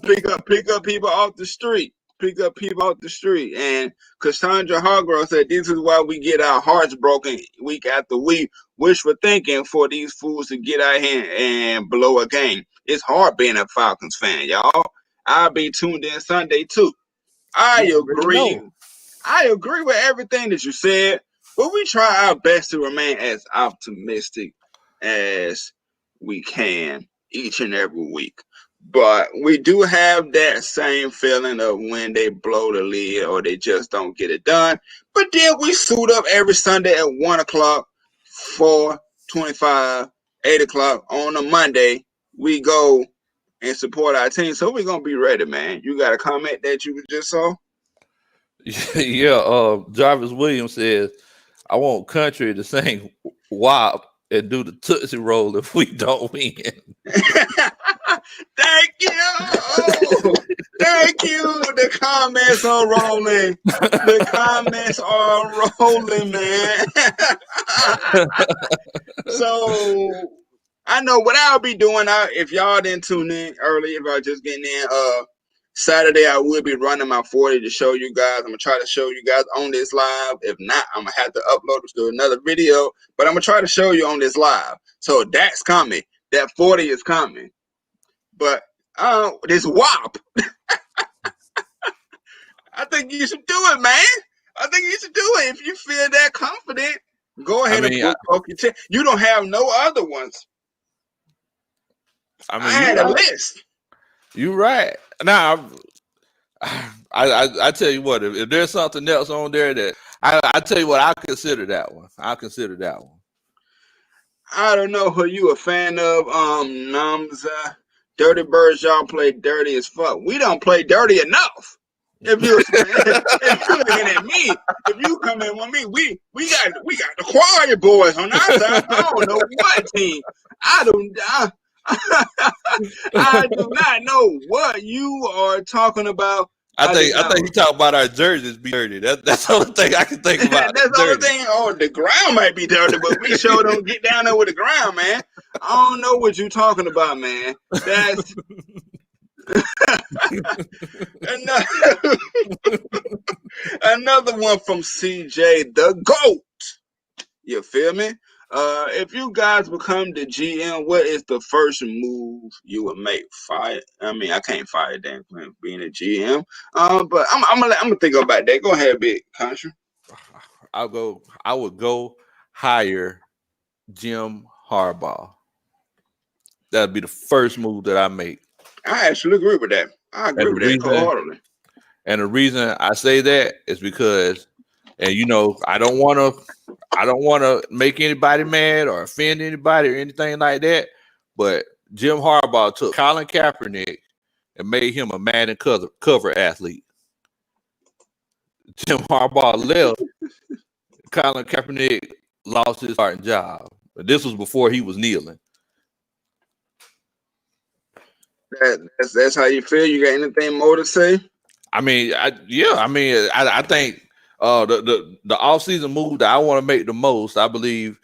[SPEAKER 2] pick up people off the street. Pick up people off the street. And Cassandra Hargrove said, this is why we get our hearts broken week after week. Wishful thinking for these fools to get out here and blow a game. It's hard being a Falcons fan, y'all. I'll be tuned in Sunday too. I agree with everything that you said, but we try our best to remain as optimistic as we can each and every week. But we do have that same feeling of when they blow the lead or they just don't get it done. But then we suit up every Sunday at 1 o'clock, 4:25, 8 o'clock on a Monday. We go and support our team. So we're going to be ready, man. You got a comment that you just saw?
[SPEAKER 1] Yeah, Jarvis Williams says, I want country to sing WAP and do the Tootsie Roll if we don't win.
[SPEAKER 2] Thank you. Oh, thank you. The comments are rolling. The comments are rolling, man. So I know what I'll be doing. If y'all didn't tune in early, if y'all just getting in, Saturday I will be running my 40 to show you guys. I'm gonna try to show you guys on this live. If not, I'm gonna have to upload it to another video. But I'm gonna try to show you on this live. So that's coming. That 40 is coming. But this WAP, I think you should do it, man. I think you should do it. If you feel that confident, go ahead and book your check. You don't have no other ones. I had a list.
[SPEAKER 1] You're right. Now, I tell you what, if there's something else on there that I tell you what, I'll consider that one. I'll consider that one.
[SPEAKER 2] I don't know who you a fan of. Namza. Dirty Birds, y'all play dirty as fuck. We don't play dirty enough. If you're looking at me, if you come in with me, we got the choir boys on our side. I don't know what team. I do not know what you are talking about.
[SPEAKER 1] I think you talk about our jerseys be dirty. That's the only thing I can think about.
[SPEAKER 2] That's the only thing. Oh, the ground might be dirty, but we sure don't get down there with the ground, man. I don't know what you're talking about, man. That's another one from CJ, the GOAT. You feel me? If you guys become the GM, what is the first move you would make? Fire? I mean, I can't fire Dan Quinn being a GM. But I'm gonna think about that. Go ahead, big country.
[SPEAKER 1] I would go hire Jim Harbaugh. That'd be the first move that I make.
[SPEAKER 2] I actually agree with that. I agree with that wholeheartedly.
[SPEAKER 1] And the reason I say that is because, and you know, I don't want to make anybody mad or offend anybody or anything like that. But Jim Harbaugh took Colin Kaepernick and made him a Madden cover athlete. Jim Harbaugh left. Colin Kaepernick lost his starting job. But this was before he was kneeling.
[SPEAKER 2] That's how you feel? You got anything more to say?
[SPEAKER 1] I mean, I think the offseason move that I want to make the most, I believe,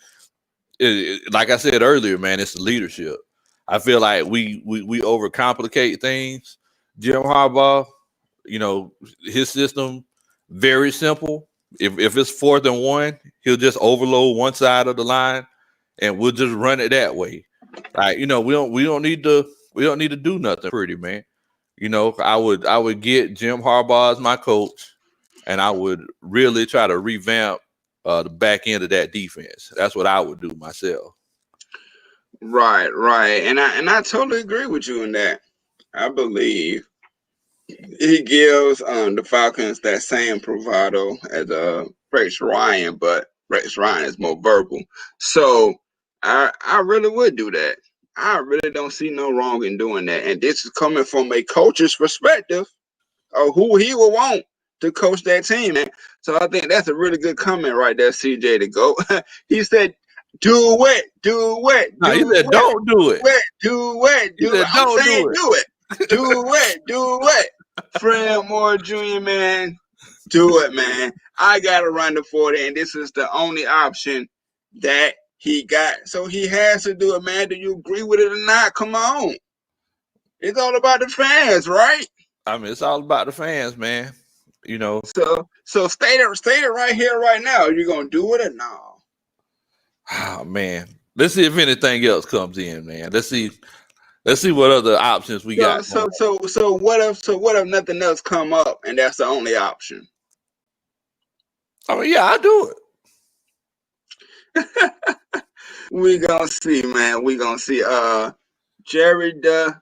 [SPEAKER 1] like I said earlier, man, it's the leadership. I feel like we overcomplicate things. Jim Harbaugh, you know, his system very simple. If it's 4th and 1, he'll just overload one side of the line, and we'll just run it that way. Like, you know, we don't need to do nothing pretty, man. You know, I would get Jim Harbaugh as my coach, and I would really try to revamp the back end of that defense. That's what I would do myself.
[SPEAKER 2] Right. And I totally agree with you on that. I believe he gives the Falcons that same bravado as Rex Ryan, but Rex Ryan is more verbal. So I really would do that. I really don't see no wrong in doing that. And this is coming from a coach's perspective of who he will want to coach that team, man. So I think that's a really good comment right there, CJ, to go. He said, do it.
[SPEAKER 1] No, he said, don't do it.
[SPEAKER 2] Do it. I'm saying do it. Do it. Fred Moore Jr., man. Do it, man. I gotta run the 40, and this is the only option that he got. So he has to do it, man. Do you agree with it or not? Come on. It's all about the fans, right?
[SPEAKER 1] I mean, it's all about the fans, man. You know.
[SPEAKER 2] So state it right here, right now. Are you gonna do it or no?
[SPEAKER 1] Oh man. Let's see if anything else comes in, man. Let's see what other options we got.
[SPEAKER 2] So what if nothing else come up and that's the only option?
[SPEAKER 1] I mean, yeah, I'll do
[SPEAKER 2] it. We gonna see, man. We gonna see. Jerry the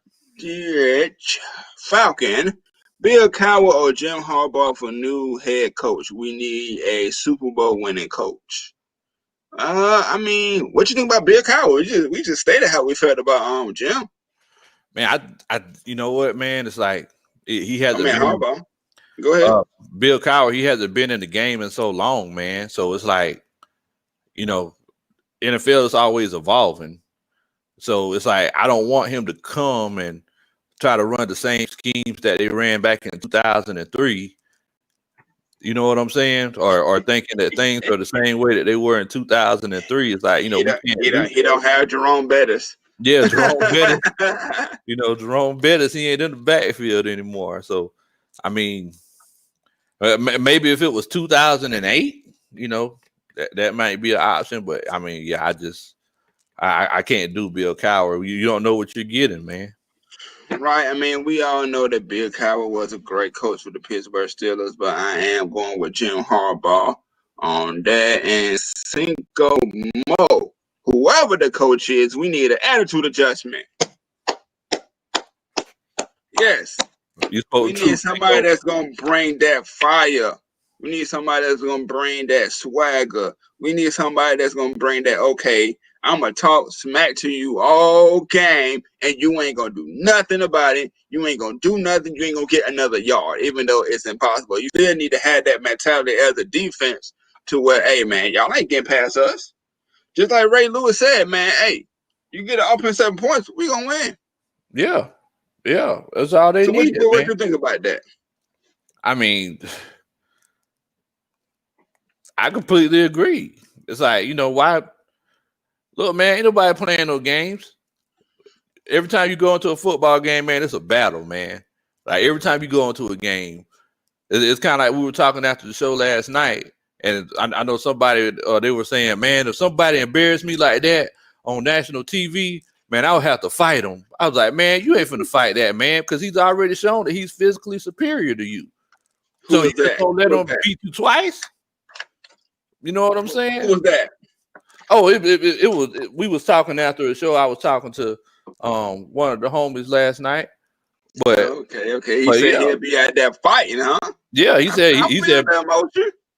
[SPEAKER 2] Falcon, Bill Cowher or Jim Harbaugh for new head coach. We need a Super Bowl winning coach. I mean, what you think about Bill Cowher? We just stated how we felt about Jim.
[SPEAKER 1] Man, I you know what, man? It's like he hasn't been.
[SPEAKER 2] Harbaugh. Go ahead.
[SPEAKER 1] Bill Cowher, he hasn't been in the game in so long, man. So it's like, you know, NFL is always evolving. So it's like I don't want him to come and try to run the same schemes that they ran back in 2003. You know what I'm saying? Or thinking that things are the same way that they were in 2003. It's like, you know,
[SPEAKER 2] he don't have Jerome Bettis.
[SPEAKER 1] Yeah, Jerome Bettis. You know, Jerome Bettis, he ain't in the backfield anymore. So, I mean, maybe if it was 2008, you know, that might be an option. But I mean, yeah, I can't do Bill Cowher. You don't know what you're getting, man.
[SPEAKER 2] Right. I mean, we all know that Bill Cowher was a great coach for the Pittsburgh Steelers, but I am going with Jim Harbaugh on that. And Cinco Mo, whoever the coach is, we need an attitude adjustment. Yes. We need somebody that's going to bring that fire. We need somebody that's going to bring that swagger. We need somebody that's going to bring that, okay, I'm going to talk smack to you all game, and you ain't going to do nothing about it. You ain't going to do nothing. You ain't going to get another yard, even though it's impossible. You still need to have that mentality as a defense to where, hey, man, y'all ain't getting past us. Just like Ray Lewis said, man, hey, you get an up in 7 points, we going to win.
[SPEAKER 1] Yeah. Yeah, that's all they need.
[SPEAKER 2] What you think about that?
[SPEAKER 1] I mean, I completely agree. It's like, you know, why? Look, man, ain't nobody playing no games. Every time you go into a football game, man, it's a battle, man. Like every time you go into a game, it's kind of like we were talking after the show last night, and I know somebody, they were saying, man, if somebody embarrassed me like that on national TV, man, I would have to fight him. I was like, man, you ain't finna fight that man because he's already shown that he's physically superior to you. So you just gonna let him beat you twice? You know what I'm saying?
[SPEAKER 2] Who was that?
[SPEAKER 1] Oh, it was. We was talking after the show. I was talking to one of the homies last night. But
[SPEAKER 2] okay. He said he'll be at that fighting, huh?
[SPEAKER 1] Yeah, he said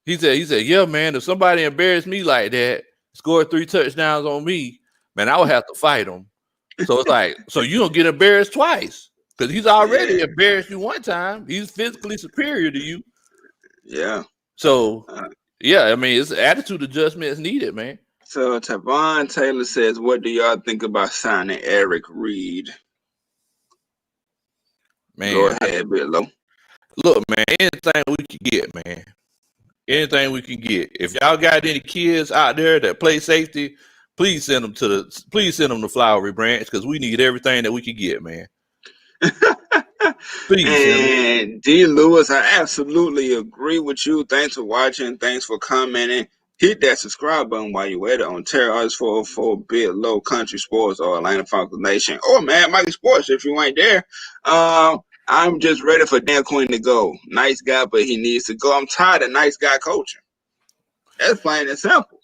[SPEAKER 2] he
[SPEAKER 1] said, yeah, man, if somebody embarrassed me like that, scored 3 touchdowns on me, man, I would have to fight him. So it's like, so you don't get embarrassed twice because he's already embarrassed you one time. He's physically superior to you.
[SPEAKER 2] Yeah.
[SPEAKER 1] So yeah, I mean, it's attitude adjustment is needed, man.
[SPEAKER 2] So Tavon Taylor says, what do y'all think about signing Eric Reed?
[SPEAKER 1] Man,
[SPEAKER 2] go ahead, Billo.
[SPEAKER 1] Look, man, anything we can get, man. Anything we can get. If y'all got any kids out there that play safety, please send them to Flowery Branch because we need everything that we can get, man. Please.
[SPEAKER 2] And D. Lewis, I absolutely agree with you. Thanks for watching. Thanks for commenting. Hit that subscribe button while you're at it on Terror 404 Big Low Country Sports or Atlanta Falcons Nation or Mad Mike Sports if you ain't there. I'm just ready for Dan Quinn to go. Nice guy, but he needs to go. I'm tired of nice guy coaching. That's plain and simple.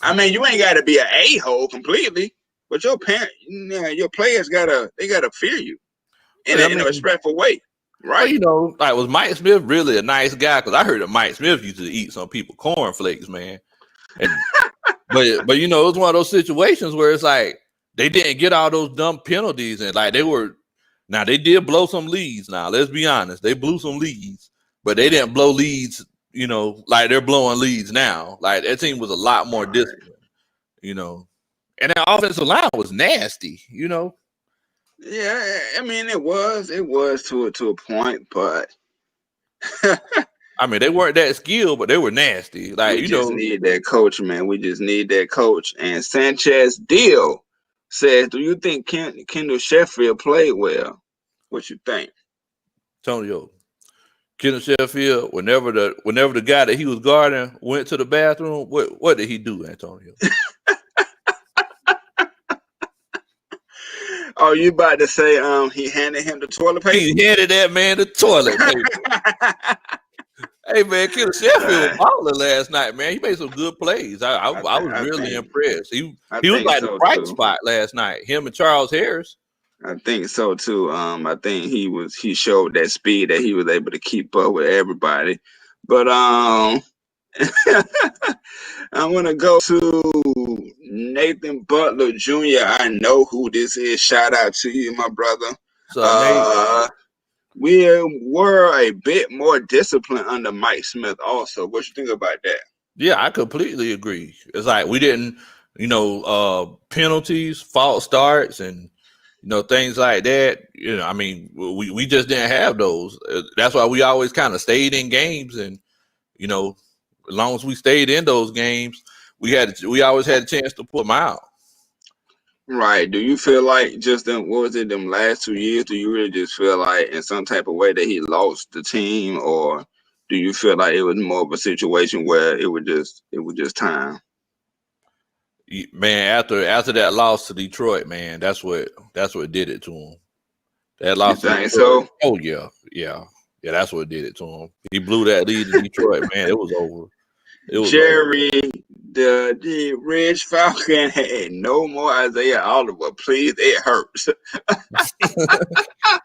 [SPEAKER 2] I mean, you ain't got to be an a-hole completely, but your players gotta fear you in a respectful way, right?
[SPEAKER 1] Well, you know, like was Mike Smith really a nice guy? Because I heard that Mike Smith used to eat some people cornflakes, man. And, but you know, it was one of those situations where it's like they didn't get all those dumb penalties, and like now they did blow some leads. Now let's be honest, they blew some leads, but they didn't blow leads. You know, like they're blowing leads now. Like that team was a lot more disciplined. You know, and that offensive line was nasty. You know.
[SPEAKER 2] Yeah, I mean it was to a point, but
[SPEAKER 1] I mean, they weren't that skilled, but they were nasty. Like,
[SPEAKER 2] we just need that coach, man. We just need that coach. And Sanchez Deal says, do you think Kendall Sheffield played well? What you think?
[SPEAKER 1] Antonio, Kendall Sheffield, whenever the guy that he was guarding went to the bathroom, what did he do, Antonio?
[SPEAKER 2] Oh, you about to say he handed him the toilet paper?
[SPEAKER 1] He handed that man the toilet paper. Hey man, Kendall Sheffield was balling last night, man. He made some good plays. I was really impressed. He was like the bright spot last night. Him and Charles Harris.
[SPEAKER 2] I think so too. I think he showed that speed that he was able to keep up with everybody. But I'm gonna go to Nathan Butler Jr. I know who this is. Shout out to you, my brother.
[SPEAKER 1] So
[SPEAKER 2] we were a bit more disciplined under Mike Smith also. What you think about that?
[SPEAKER 1] Yeah, I completely agree. It's like we didn't, penalties, false starts, and things like that. I mean, we just didn't have those. That's why we always kind of stayed in games, and as long as we stayed in those games, we always had a chance to pull them out.
[SPEAKER 2] Right. Do you feel like just them last 2 years? Do you really just feel like in some type of way that he lost the team, or do you feel like it was more of a situation where it was just time?
[SPEAKER 1] Man, after that loss to Detroit, man, that's what did it to him. That loss to Detroit.
[SPEAKER 2] So?
[SPEAKER 1] Oh yeah, that's what did it to him. He blew that lead to Detroit, man. It was over.
[SPEAKER 2] Jerry, the Ridge Falcon had no more Isaiah Oliver. Please, it hurts.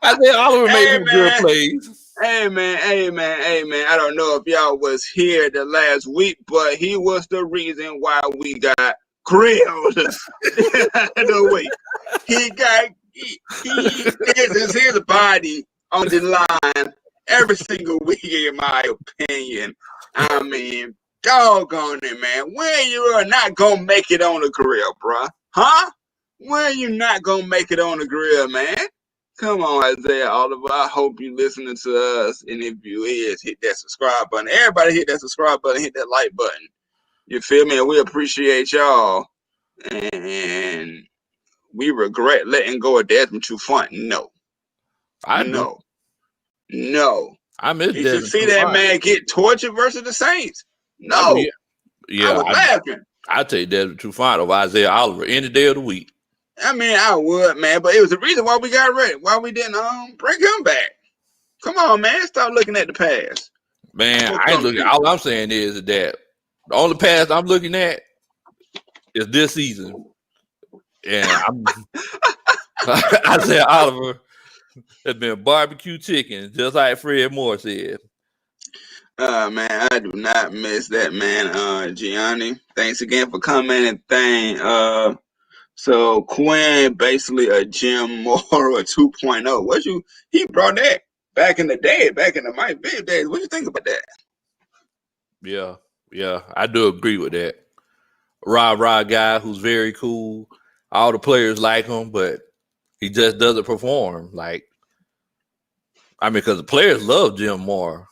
[SPEAKER 1] Isaiah Oliver made some good plays.
[SPEAKER 2] Hey man. I don't know if y'all was here the last week, but he was the reason why we got grilled the week. This is his body on the line every single week, in my opinion. I mean, doggone it, man. When you are not gonna make it on the grill, bruh? Huh? When you not gonna make it on the grill, man? Come on, Isaiah Oliver. I hope you listening to us. And if you is, hit that subscribe button. Everybody hit that subscribe button, hit that like button. You feel me? And we appreciate y'all. And we regret letting go of Desmond Trufant. No. I miss
[SPEAKER 1] Desmond.
[SPEAKER 2] You should see that man get tortured versus the Saints. No.
[SPEAKER 1] Yeah.
[SPEAKER 2] I was laughing.
[SPEAKER 1] I take Desmond Trufant over Isaiah Oliver any day of the week.
[SPEAKER 2] I mean, I would, man, but it was the reason why we got ready, why we didn't bring him back. Come on, man, stop looking at the past.
[SPEAKER 1] Man, all I'm saying is that the only past I'm looking at is this season, and Isaiah Oliver has been barbecue chicken, just like Fred Moore said.
[SPEAKER 2] Man, I do not miss that, man. Gianni, thanks again for coming and So Quinn, basically a Jim Moore 2.0. He brought that back in the day, back in the Mike Vick days. What do you think about that?
[SPEAKER 1] Yeah, I do agree with that. Rah guy who's very cool. All the players like him, but he just doesn't perform. Because the players love Jim Moore,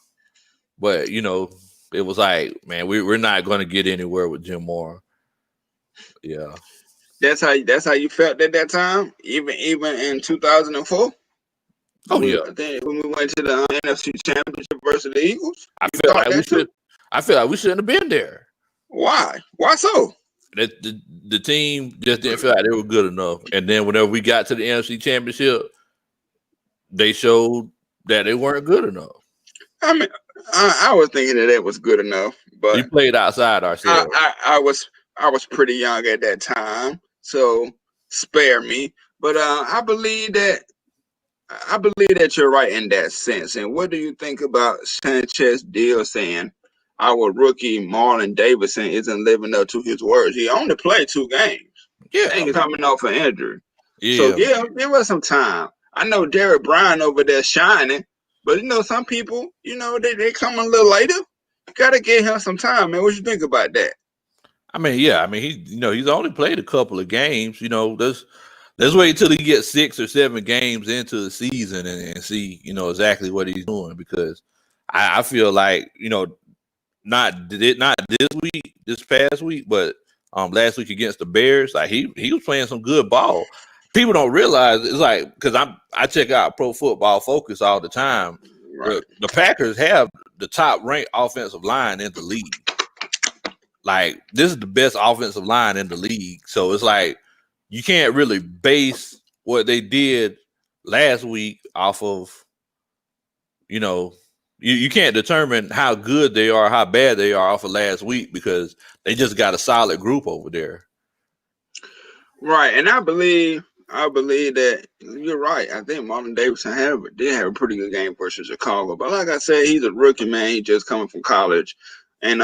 [SPEAKER 1] but it was like, man, we're not going to get anywhere with Jim Moore. Yeah.
[SPEAKER 2] That's how you felt at that time, even in 2004.
[SPEAKER 1] Oh yeah.
[SPEAKER 2] When we went to the NFC Championship versus the Eagles,
[SPEAKER 1] I feel like we shouldn't have been there.
[SPEAKER 2] Why? Why so?
[SPEAKER 1] The team just didn't feel like they were good enough, and then whenever we got to the NFC Championship, they showed that they weren't good enough.
[SPEAKER 2] I mean, I was thinking that was good enough, but
[SPEAKER 1] we played outside ourselves.
[SPEAKER 2] I was pretty young at that time. So spare me, but I believe that you're right in that sense. And what do you think about Sanchez Deal saying our rookie Marlon Davidson isn't living up to his words? He only played 2 games.
[SPEAKER 1] Yeah,
[SPEAKER 2] he's coming off an injury.
[SPEAKER 1] Yeah.
[SPEAKER 2] So give us some time. I know Derek Bryan over there shining, but some people, they come a little later. You gotta give him some time, man. What you think about that?
[SPEAKER 1] He's only played a couple of games. Let's wait till he gets 6 or 7 games into the season and see, exactly what he's doing, because I feel like, not this week, this past week, but last week against the Bears, like he was playing some good ball. People don't realize it's like, because I check out Pro Football Focus all the time.
[SPEAKER 2] Right.
[SPEAKER 1] The Packers have the top ranked offensive line in the league. Like, this is the best offensive line in the league. So it's like you can't really base what they did last week off of, you can't determine how good they are, how bad they are off of last week, because they just got a solid group over there.
[SPEAKER 2] Right, and I believe that you're right. I think Marlon Davidson did have a pretty good game versus Chicago. But like I said, he's a rookie, man. He just coming from college, and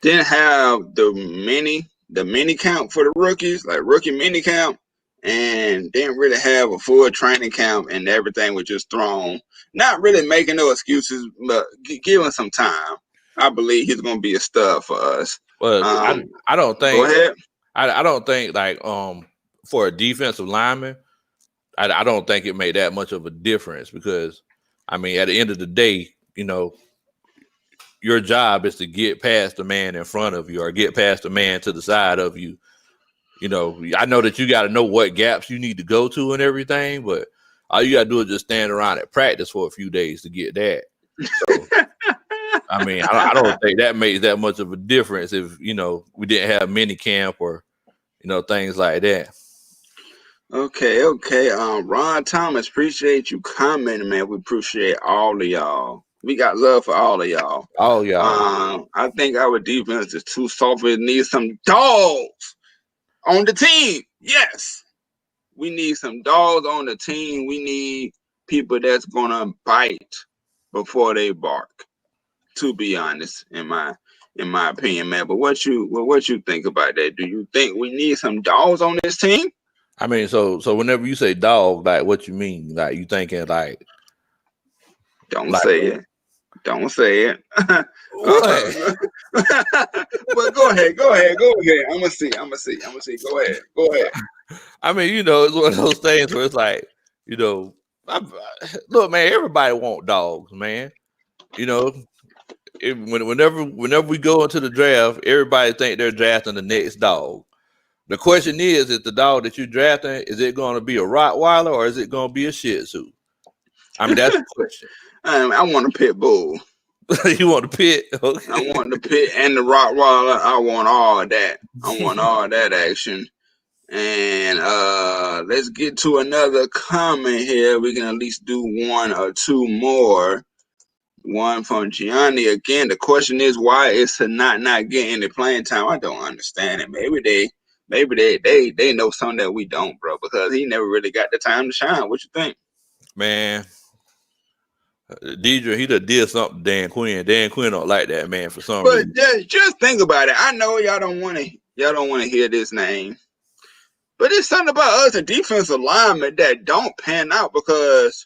[SPEAKER 2] didn't have the mini camp for the rookies, like rookie mini camp, and didn't really have a full training camp, and everything was just thrown. Not really making no excuses, but give him some time. I believe he's going to be a stud for us.
[SPEAKER 1] But I don't think.
[SPEAKER 2] Go ahead.
[SPEAKER 1] I don't think, like, for a defensive lineman, I don't think it made that much of a difference, because I mean, at the end of the day, your job is to get past the man in front of you or get past the man to the side of you. I know that you got to know what gaps you need to go to and everything, but all you got to do is just stand around at practice for a few days to get that. So, I mean, I don't think that makes that much of a difference if, we didn't have mini camp or, things like that.
[SPEAKER 2] Okay. Ron Thomas, appreciate you commenting, man. We appreciate all of y'all. We got love for all of y'all.
[SPEAKER 1] Oh, y'all.
[SPEAKER 2] I think our defense is too soft. We need some dogs on the team. Yes. We need some dogs on the team. We need people that's gonna bite before they bark, to be honest, in my opinion, man. But what you think about that? Do you think we need some dogs on this team?
[SPEAKER 1] I mean, so whenever you say dog, like, what you mean? Like, you thinking like?
[SPEAKER 2] Don't say it. Don't say it.
[SPEAKER 1] What?
[SPEAKER 2] But go ahead. I'm gonna see. Go ahead.
[SPEAKER 1] I mean, it's one of those things where it's like, look, man, everybody want dogs, man. Whenever we go into the draft, everybody think they're drafting the next dog. The question is the dog that you're drafting, is it going to be a Rottweiler or is it going to be a Shih Tzu? I mean, that's the question.
[SPEAKER 2] I want a pit bull.
[SPEAKER 1] You want the pit? Okay.
[SPEAKER 2] I want the pit and the Rottweiler. I want all that. I want all that action. And let's get to another comment here. We can at least do one or two more. One from Gianni again. The question is, why is Sanat not getting any playing time? I don't understand it. Maybe they know something that we don't, bro, because he never really got the time to shine. What you think?
[SPEAKER 1] Man, Deidre, he did something to Dan Quinn. Dan Quinn don't like that man for some reason.
[SPEAKER 2] But just think about it. I know y'all don't want to hear this name, but it's something about us, a defensive lineman, that don't pan out, because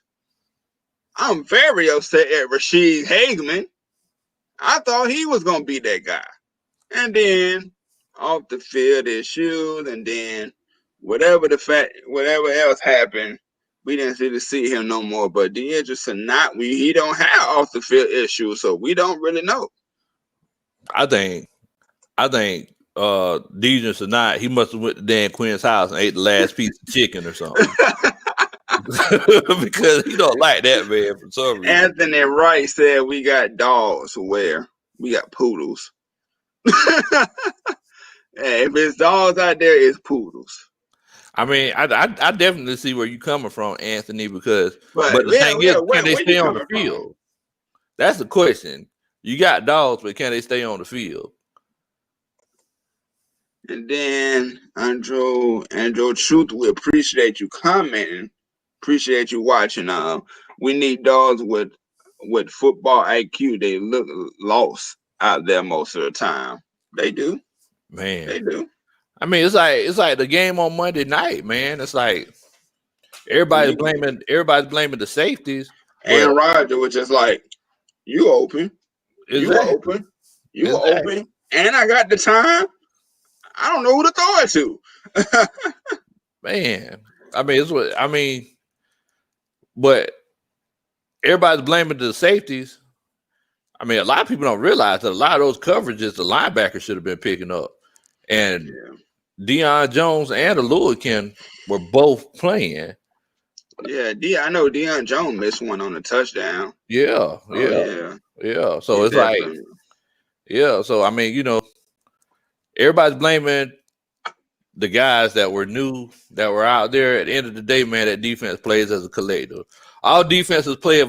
[SPEAKER 2] I'm very upset at Rashid Hageman. I thought he was gonna be that guy, and then off the field issues, and then whatever else happened, we didn't really see him no more. But he don't have off the field issues, so we don't really know.
[SPEAKER 1] I think Deidre Sanat, he must have went to Dan Quinn's house and ate the last piece of chicken or something. Because he don't like that man for some reason.
[SPEAKER 2] Anthony Wright said we got dogs. Where? We got poodles. Hey, if it's dogs out there, it's poodles.
[SPEAKER 1] I mean, I definitely see where you're coming from, Anthony, because but the thing is, can they stay on the field? That's the question. You got dogs, but can they stay on the field?
[SPEAKER 2] And then Andrew Truth, we appreciate you commenting. Appreciate you watching. We need dogs with football IQ. They look lost out there most of the time. They do.
[SPEAKER 1] Man.
[SPEAKER 2] They do.
[SPEAKER 1] I mean, it's like the game on Monday night, man. It's like everybody's blaming the safeties.
[SPEAKER 2] Aaron Rodgers was just like, you open.
[SPEAKER 1] Exactly.
[SPEAKER 2] You open. And I got the time. I don't know who to throw it to.
[SPEAKER 1] Man. But everybody's blaming the safeties, I mean, a lot of people don't realize that a lot of those coverages the linebackers should have been picking up. And Deion Jones and King were both playing.
[SPEAKER 2] Yeah, I know Deion Jones missed one on a touchdown.
[SPEAKER 1] Yeah. So it's
[SPEAKER 2] definitely.
[SPEAKER 1] like, so I mean, you know, everybody's blaming the guys that were new, that were out there. At the end of the day, man, that defense plays as a collective. All defenses play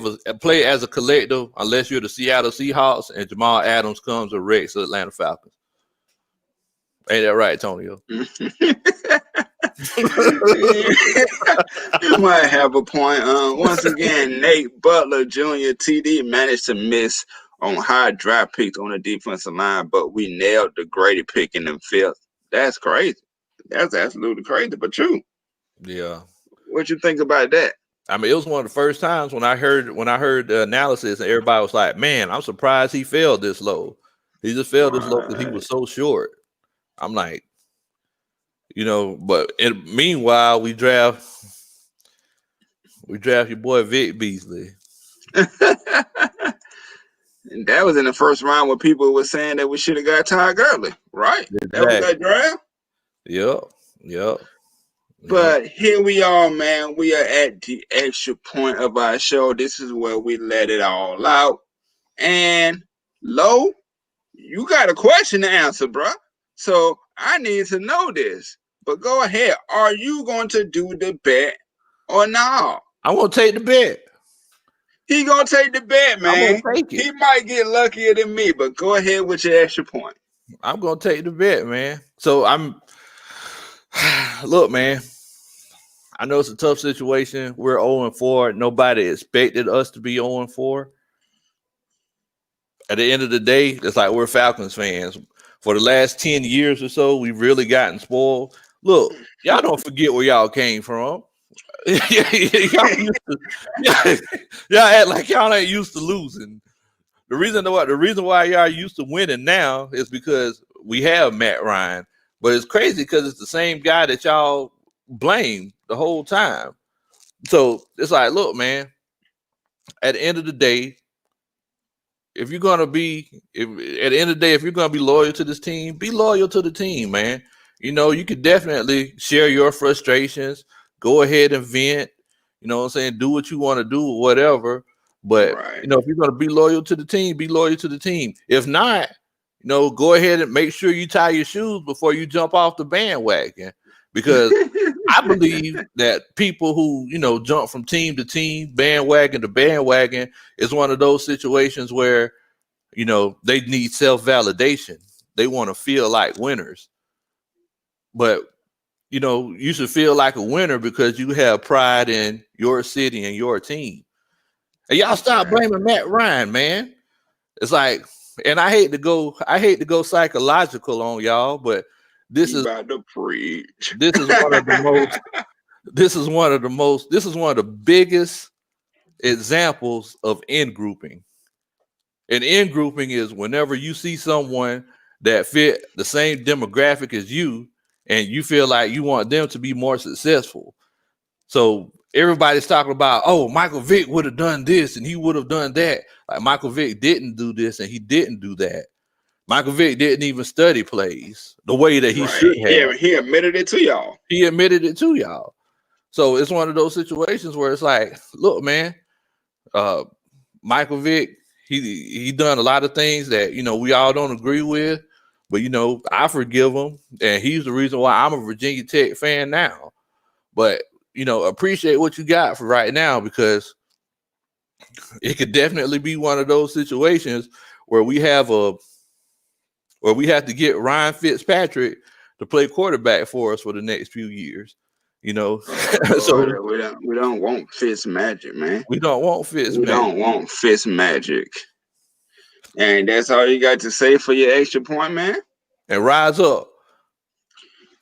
[SPEAKER 1] as a collective unless you're the Seattle Seahawks and Jamal Adams comes and wrecks the Atlanta Falcons. Ain't that right, Tonio?
[SPEAKER 2] You might have a point. Once again, Nate Butler Jr. TD managed to miss on high draft picks on the defensive line, but we nailed the Grady pick in the fifth. That's crazy. That's absolutely crazy, but true.
[SPEAKER 1] Yeah.
[SPEAKER 2] What you think about that?
[SPEAKER 1] I mean, it was one of the first times when I heard the analysis and everybody was like, man, I'm surprised he fell this low. He just fell this low because he was so short. I'm like, you know, but meanwhile, we draft your boy Vic Beasley.
[SPEAKER 2] And that was in the first round where people were saying that we should have got Todd Gurley, right? Exactly. That was that draft?
[SPEAKER 1] Yep.
[SPEAKER 2] But here we are, man. We are at the extra point of our show. This is where we let it all out. And Lo, you got a question to answer, bro. So I need to know this. But go ahead. Are you going to do the bet or not?
[SPEAKER 1] I'm going to take the bet.
[SPEAKER 2] He going to take the bet, man.
[SPEAKER 1] I'm gonna take it.
[SPEAKER 2] He might get luckier than me, but go ahead with your extra point.
[SPEAKER 1] I'm going to take the bet, man. So look, man. I know it's a tough situation. We're 0-4. Nobody expected us to be 0-4. At the end of the day, it's like we're Falcons fans. For the last 10 years or so, we've really gotten spoiled. Look, y'all don't forget where y'all came from. y'all act like y'all ain't used to losing. The reason why y'all used to winning now is because we have Matt Ryan. But it's crazy because it's the same guy that y'all blame the whole time. So it's like, look, man, at the end of the day, if you're gonna be loyal to this team, be loyal to the team, man. You know, you could definitely share your frustrations, go ahead and vent, you know what I'm saying, do what you want to do or whatever. But you know, if you're gonna be loyal to the team, be loyal to the team. If not, you know, go ahead and make sure you tie your shoes before you jump off the bandwagon. Because I believe that people who, you know, jump from team to team, bandwagon to bandwagon is one of those situations where, you know, they need self-validation. They want to feel like winners. But, you know, you should feel like a winner because you have pride in your city and your team. And y'all stop blaming Matt Ryan, man. It's like, and I hate to go psychological on y'all, but this is one of the biggest examples of in grouping. And in grouping is whenever you see someone that fit the same demographic as you and you feel like you want them to be more successful. So everybody's talking about, oh, Michael Vick would have done this and he would have done that. Like Michael Vick didn't do this and he didn't do that. Michael Vick didn't even study plays the way that he should have.
[SPEAKER 2] He admitted it to y'all.
[SPEAKER 1] So it's one of those situations where it's like, look, man, Michael Vick, he done a lot of things that, you know, we all don't agree with, but, you know, I forgive him. And he's the reason why I'm a Virginia Tech fan now. But, you know, appreciate what you got for right now, because it could definitely be one of those situations where we have to get Ryan Fitzpatrick to play quarterback for us for the next few years. You know,
[SPEAKER 2] so we don't want Fitz magic, man.
[SPEAKER 1] We don't want Fitz
[SPEAKER 2] magic. And that's all you got to say for your extra point, man.
[SPEAKER 1] And rise up.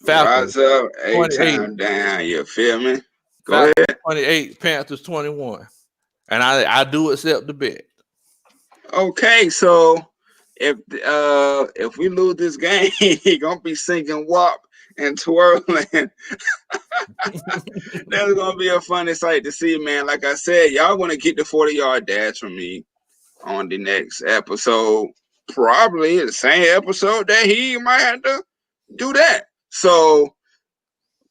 [SPEAKER 2] Falcons. Rise up, 8 down. You feel me? Go
[SPEAKER 1] Falcons
[SPEAKER 2] ahead.
[SPEAKER 1] 28, Panthers 21. And I do accept the bet.
[SPEAKER 2] Okay, so if we lose this game, he gonna be singing WAP and twirling. That's gonna be a funny sight to see, man. Like I said, y'all want to get the 40-yard dash from me. on the next episode. Probably the same episode that he might have to do that. So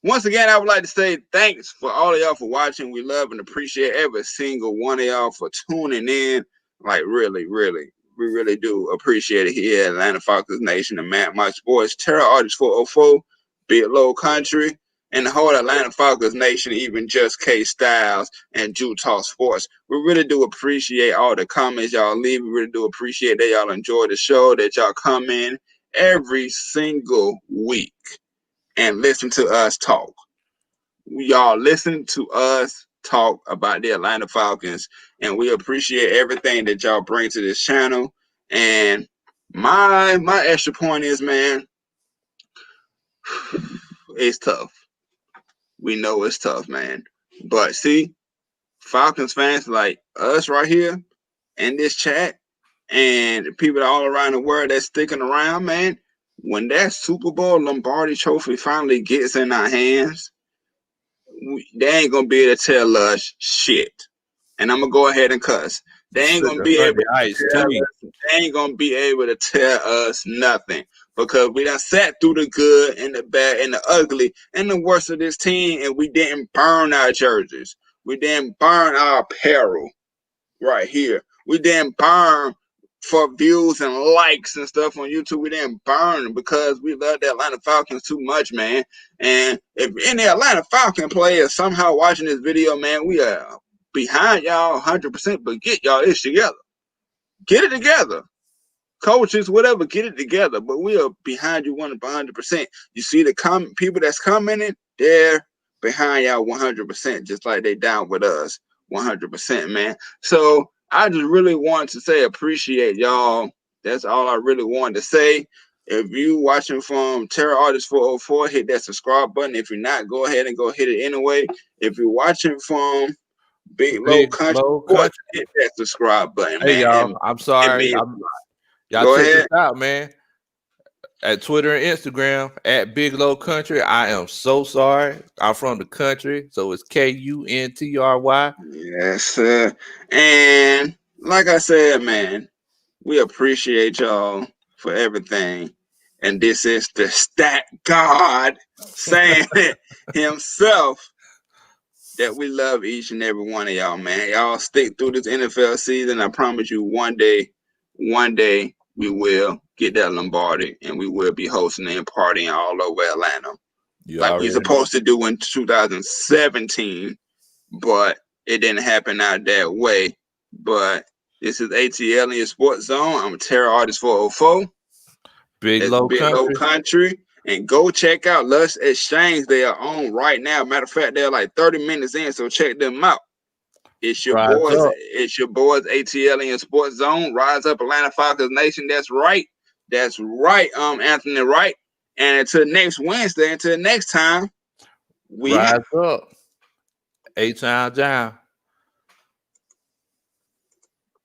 [SPEAKER 2] once again, I would like to say thanks for all of y'all for watching. We love and appreciate every single one of y'all for tuning in. Like really, really, we really do appreciate it here at Atlanta Falcons Nation and Matt My Sports, Terror Artist 404, Big Low Country, and the whole Atlanta Falcons Nation, even Just K Styles and Utah Sports. We really do appreciate all the comments y'all leave. We really do appreciate that y'all enjoy the show, that y'all come in every single week and listen to us talk. Y'all listen to us talk about the Atlanta Falcons, and we appreciate everything that y'all bring to this channel. And my extra point is, man, it's tough. We know it's tough, man. But see, Falcons fans like us right here in this chat and people all around the world that's sticking around, man, when that Super Bowl Lombardi trophy finally gets in our hands, they ain't gonna be able to tell us shit. And I'm gonna go ahead and cuss. They ain't gonna be able to tell us nothing, because we done sat through the good and the bad and the ugly and the worst of this team, and we didn't burn our jerseys. We didn't burn our apparel right here. We didn't burn for views and likes and stuff on YouTube. We didn't burn because we love the Atlanta Falcons too much, man. And if any Atlanta Falcon players somehow watching this video, man, we are behind y'all 100%, but get y'all this together. Get it together. Coaches, whatever, get it together. But we are behind you 100%. You see the people that's commenting, they're behind y'all 100%, just like they down with us 100%, man. So I just really want to say appreciate y'all. That's all I really wanted to say. If you watching from Terror Artist 404, hit that subscribe button. If you're not, go ahead and go hit it anyway. If you're watching from Big Low Country, hit that subscribe button, man.
[SPEAKER 1] Hey, y'all, I'm sorry. Y'all check this out, man. At Twitter and Instagram, at Big Low Country. I am so sorry. I'm from the country, so it's Kuntry.
[SPEAKER 2] Yes, sir. And like I said, man, we appreciate y'all for everything. And this is the stat God saying it himself, that we love each and every one of y'all, man. Y'all stick through this NFL season. I promise you, one day, we will get that Lombardi, and we will be hosting and partying all over Atlanta, like we supposed to do in 2017, but it didn't happen out that way. But this is ATLiens Sports Zone. I'm Terror Artist 404.
[SPEAKER 1] Big Low
[SPEAKER 2] Country. And go check out Lust Exchange. They are on right now. Matter of fact, they're like 30 minutes in, so check them out. It's your boys. It's your boys, ATLiens Sports Zone. Rise up, Atlanta Falcons Nation. That's right. That's right, Anthony Wright. And until next Wednesday, until next time, we
[SPEAKER 1] rise up. A-Town down.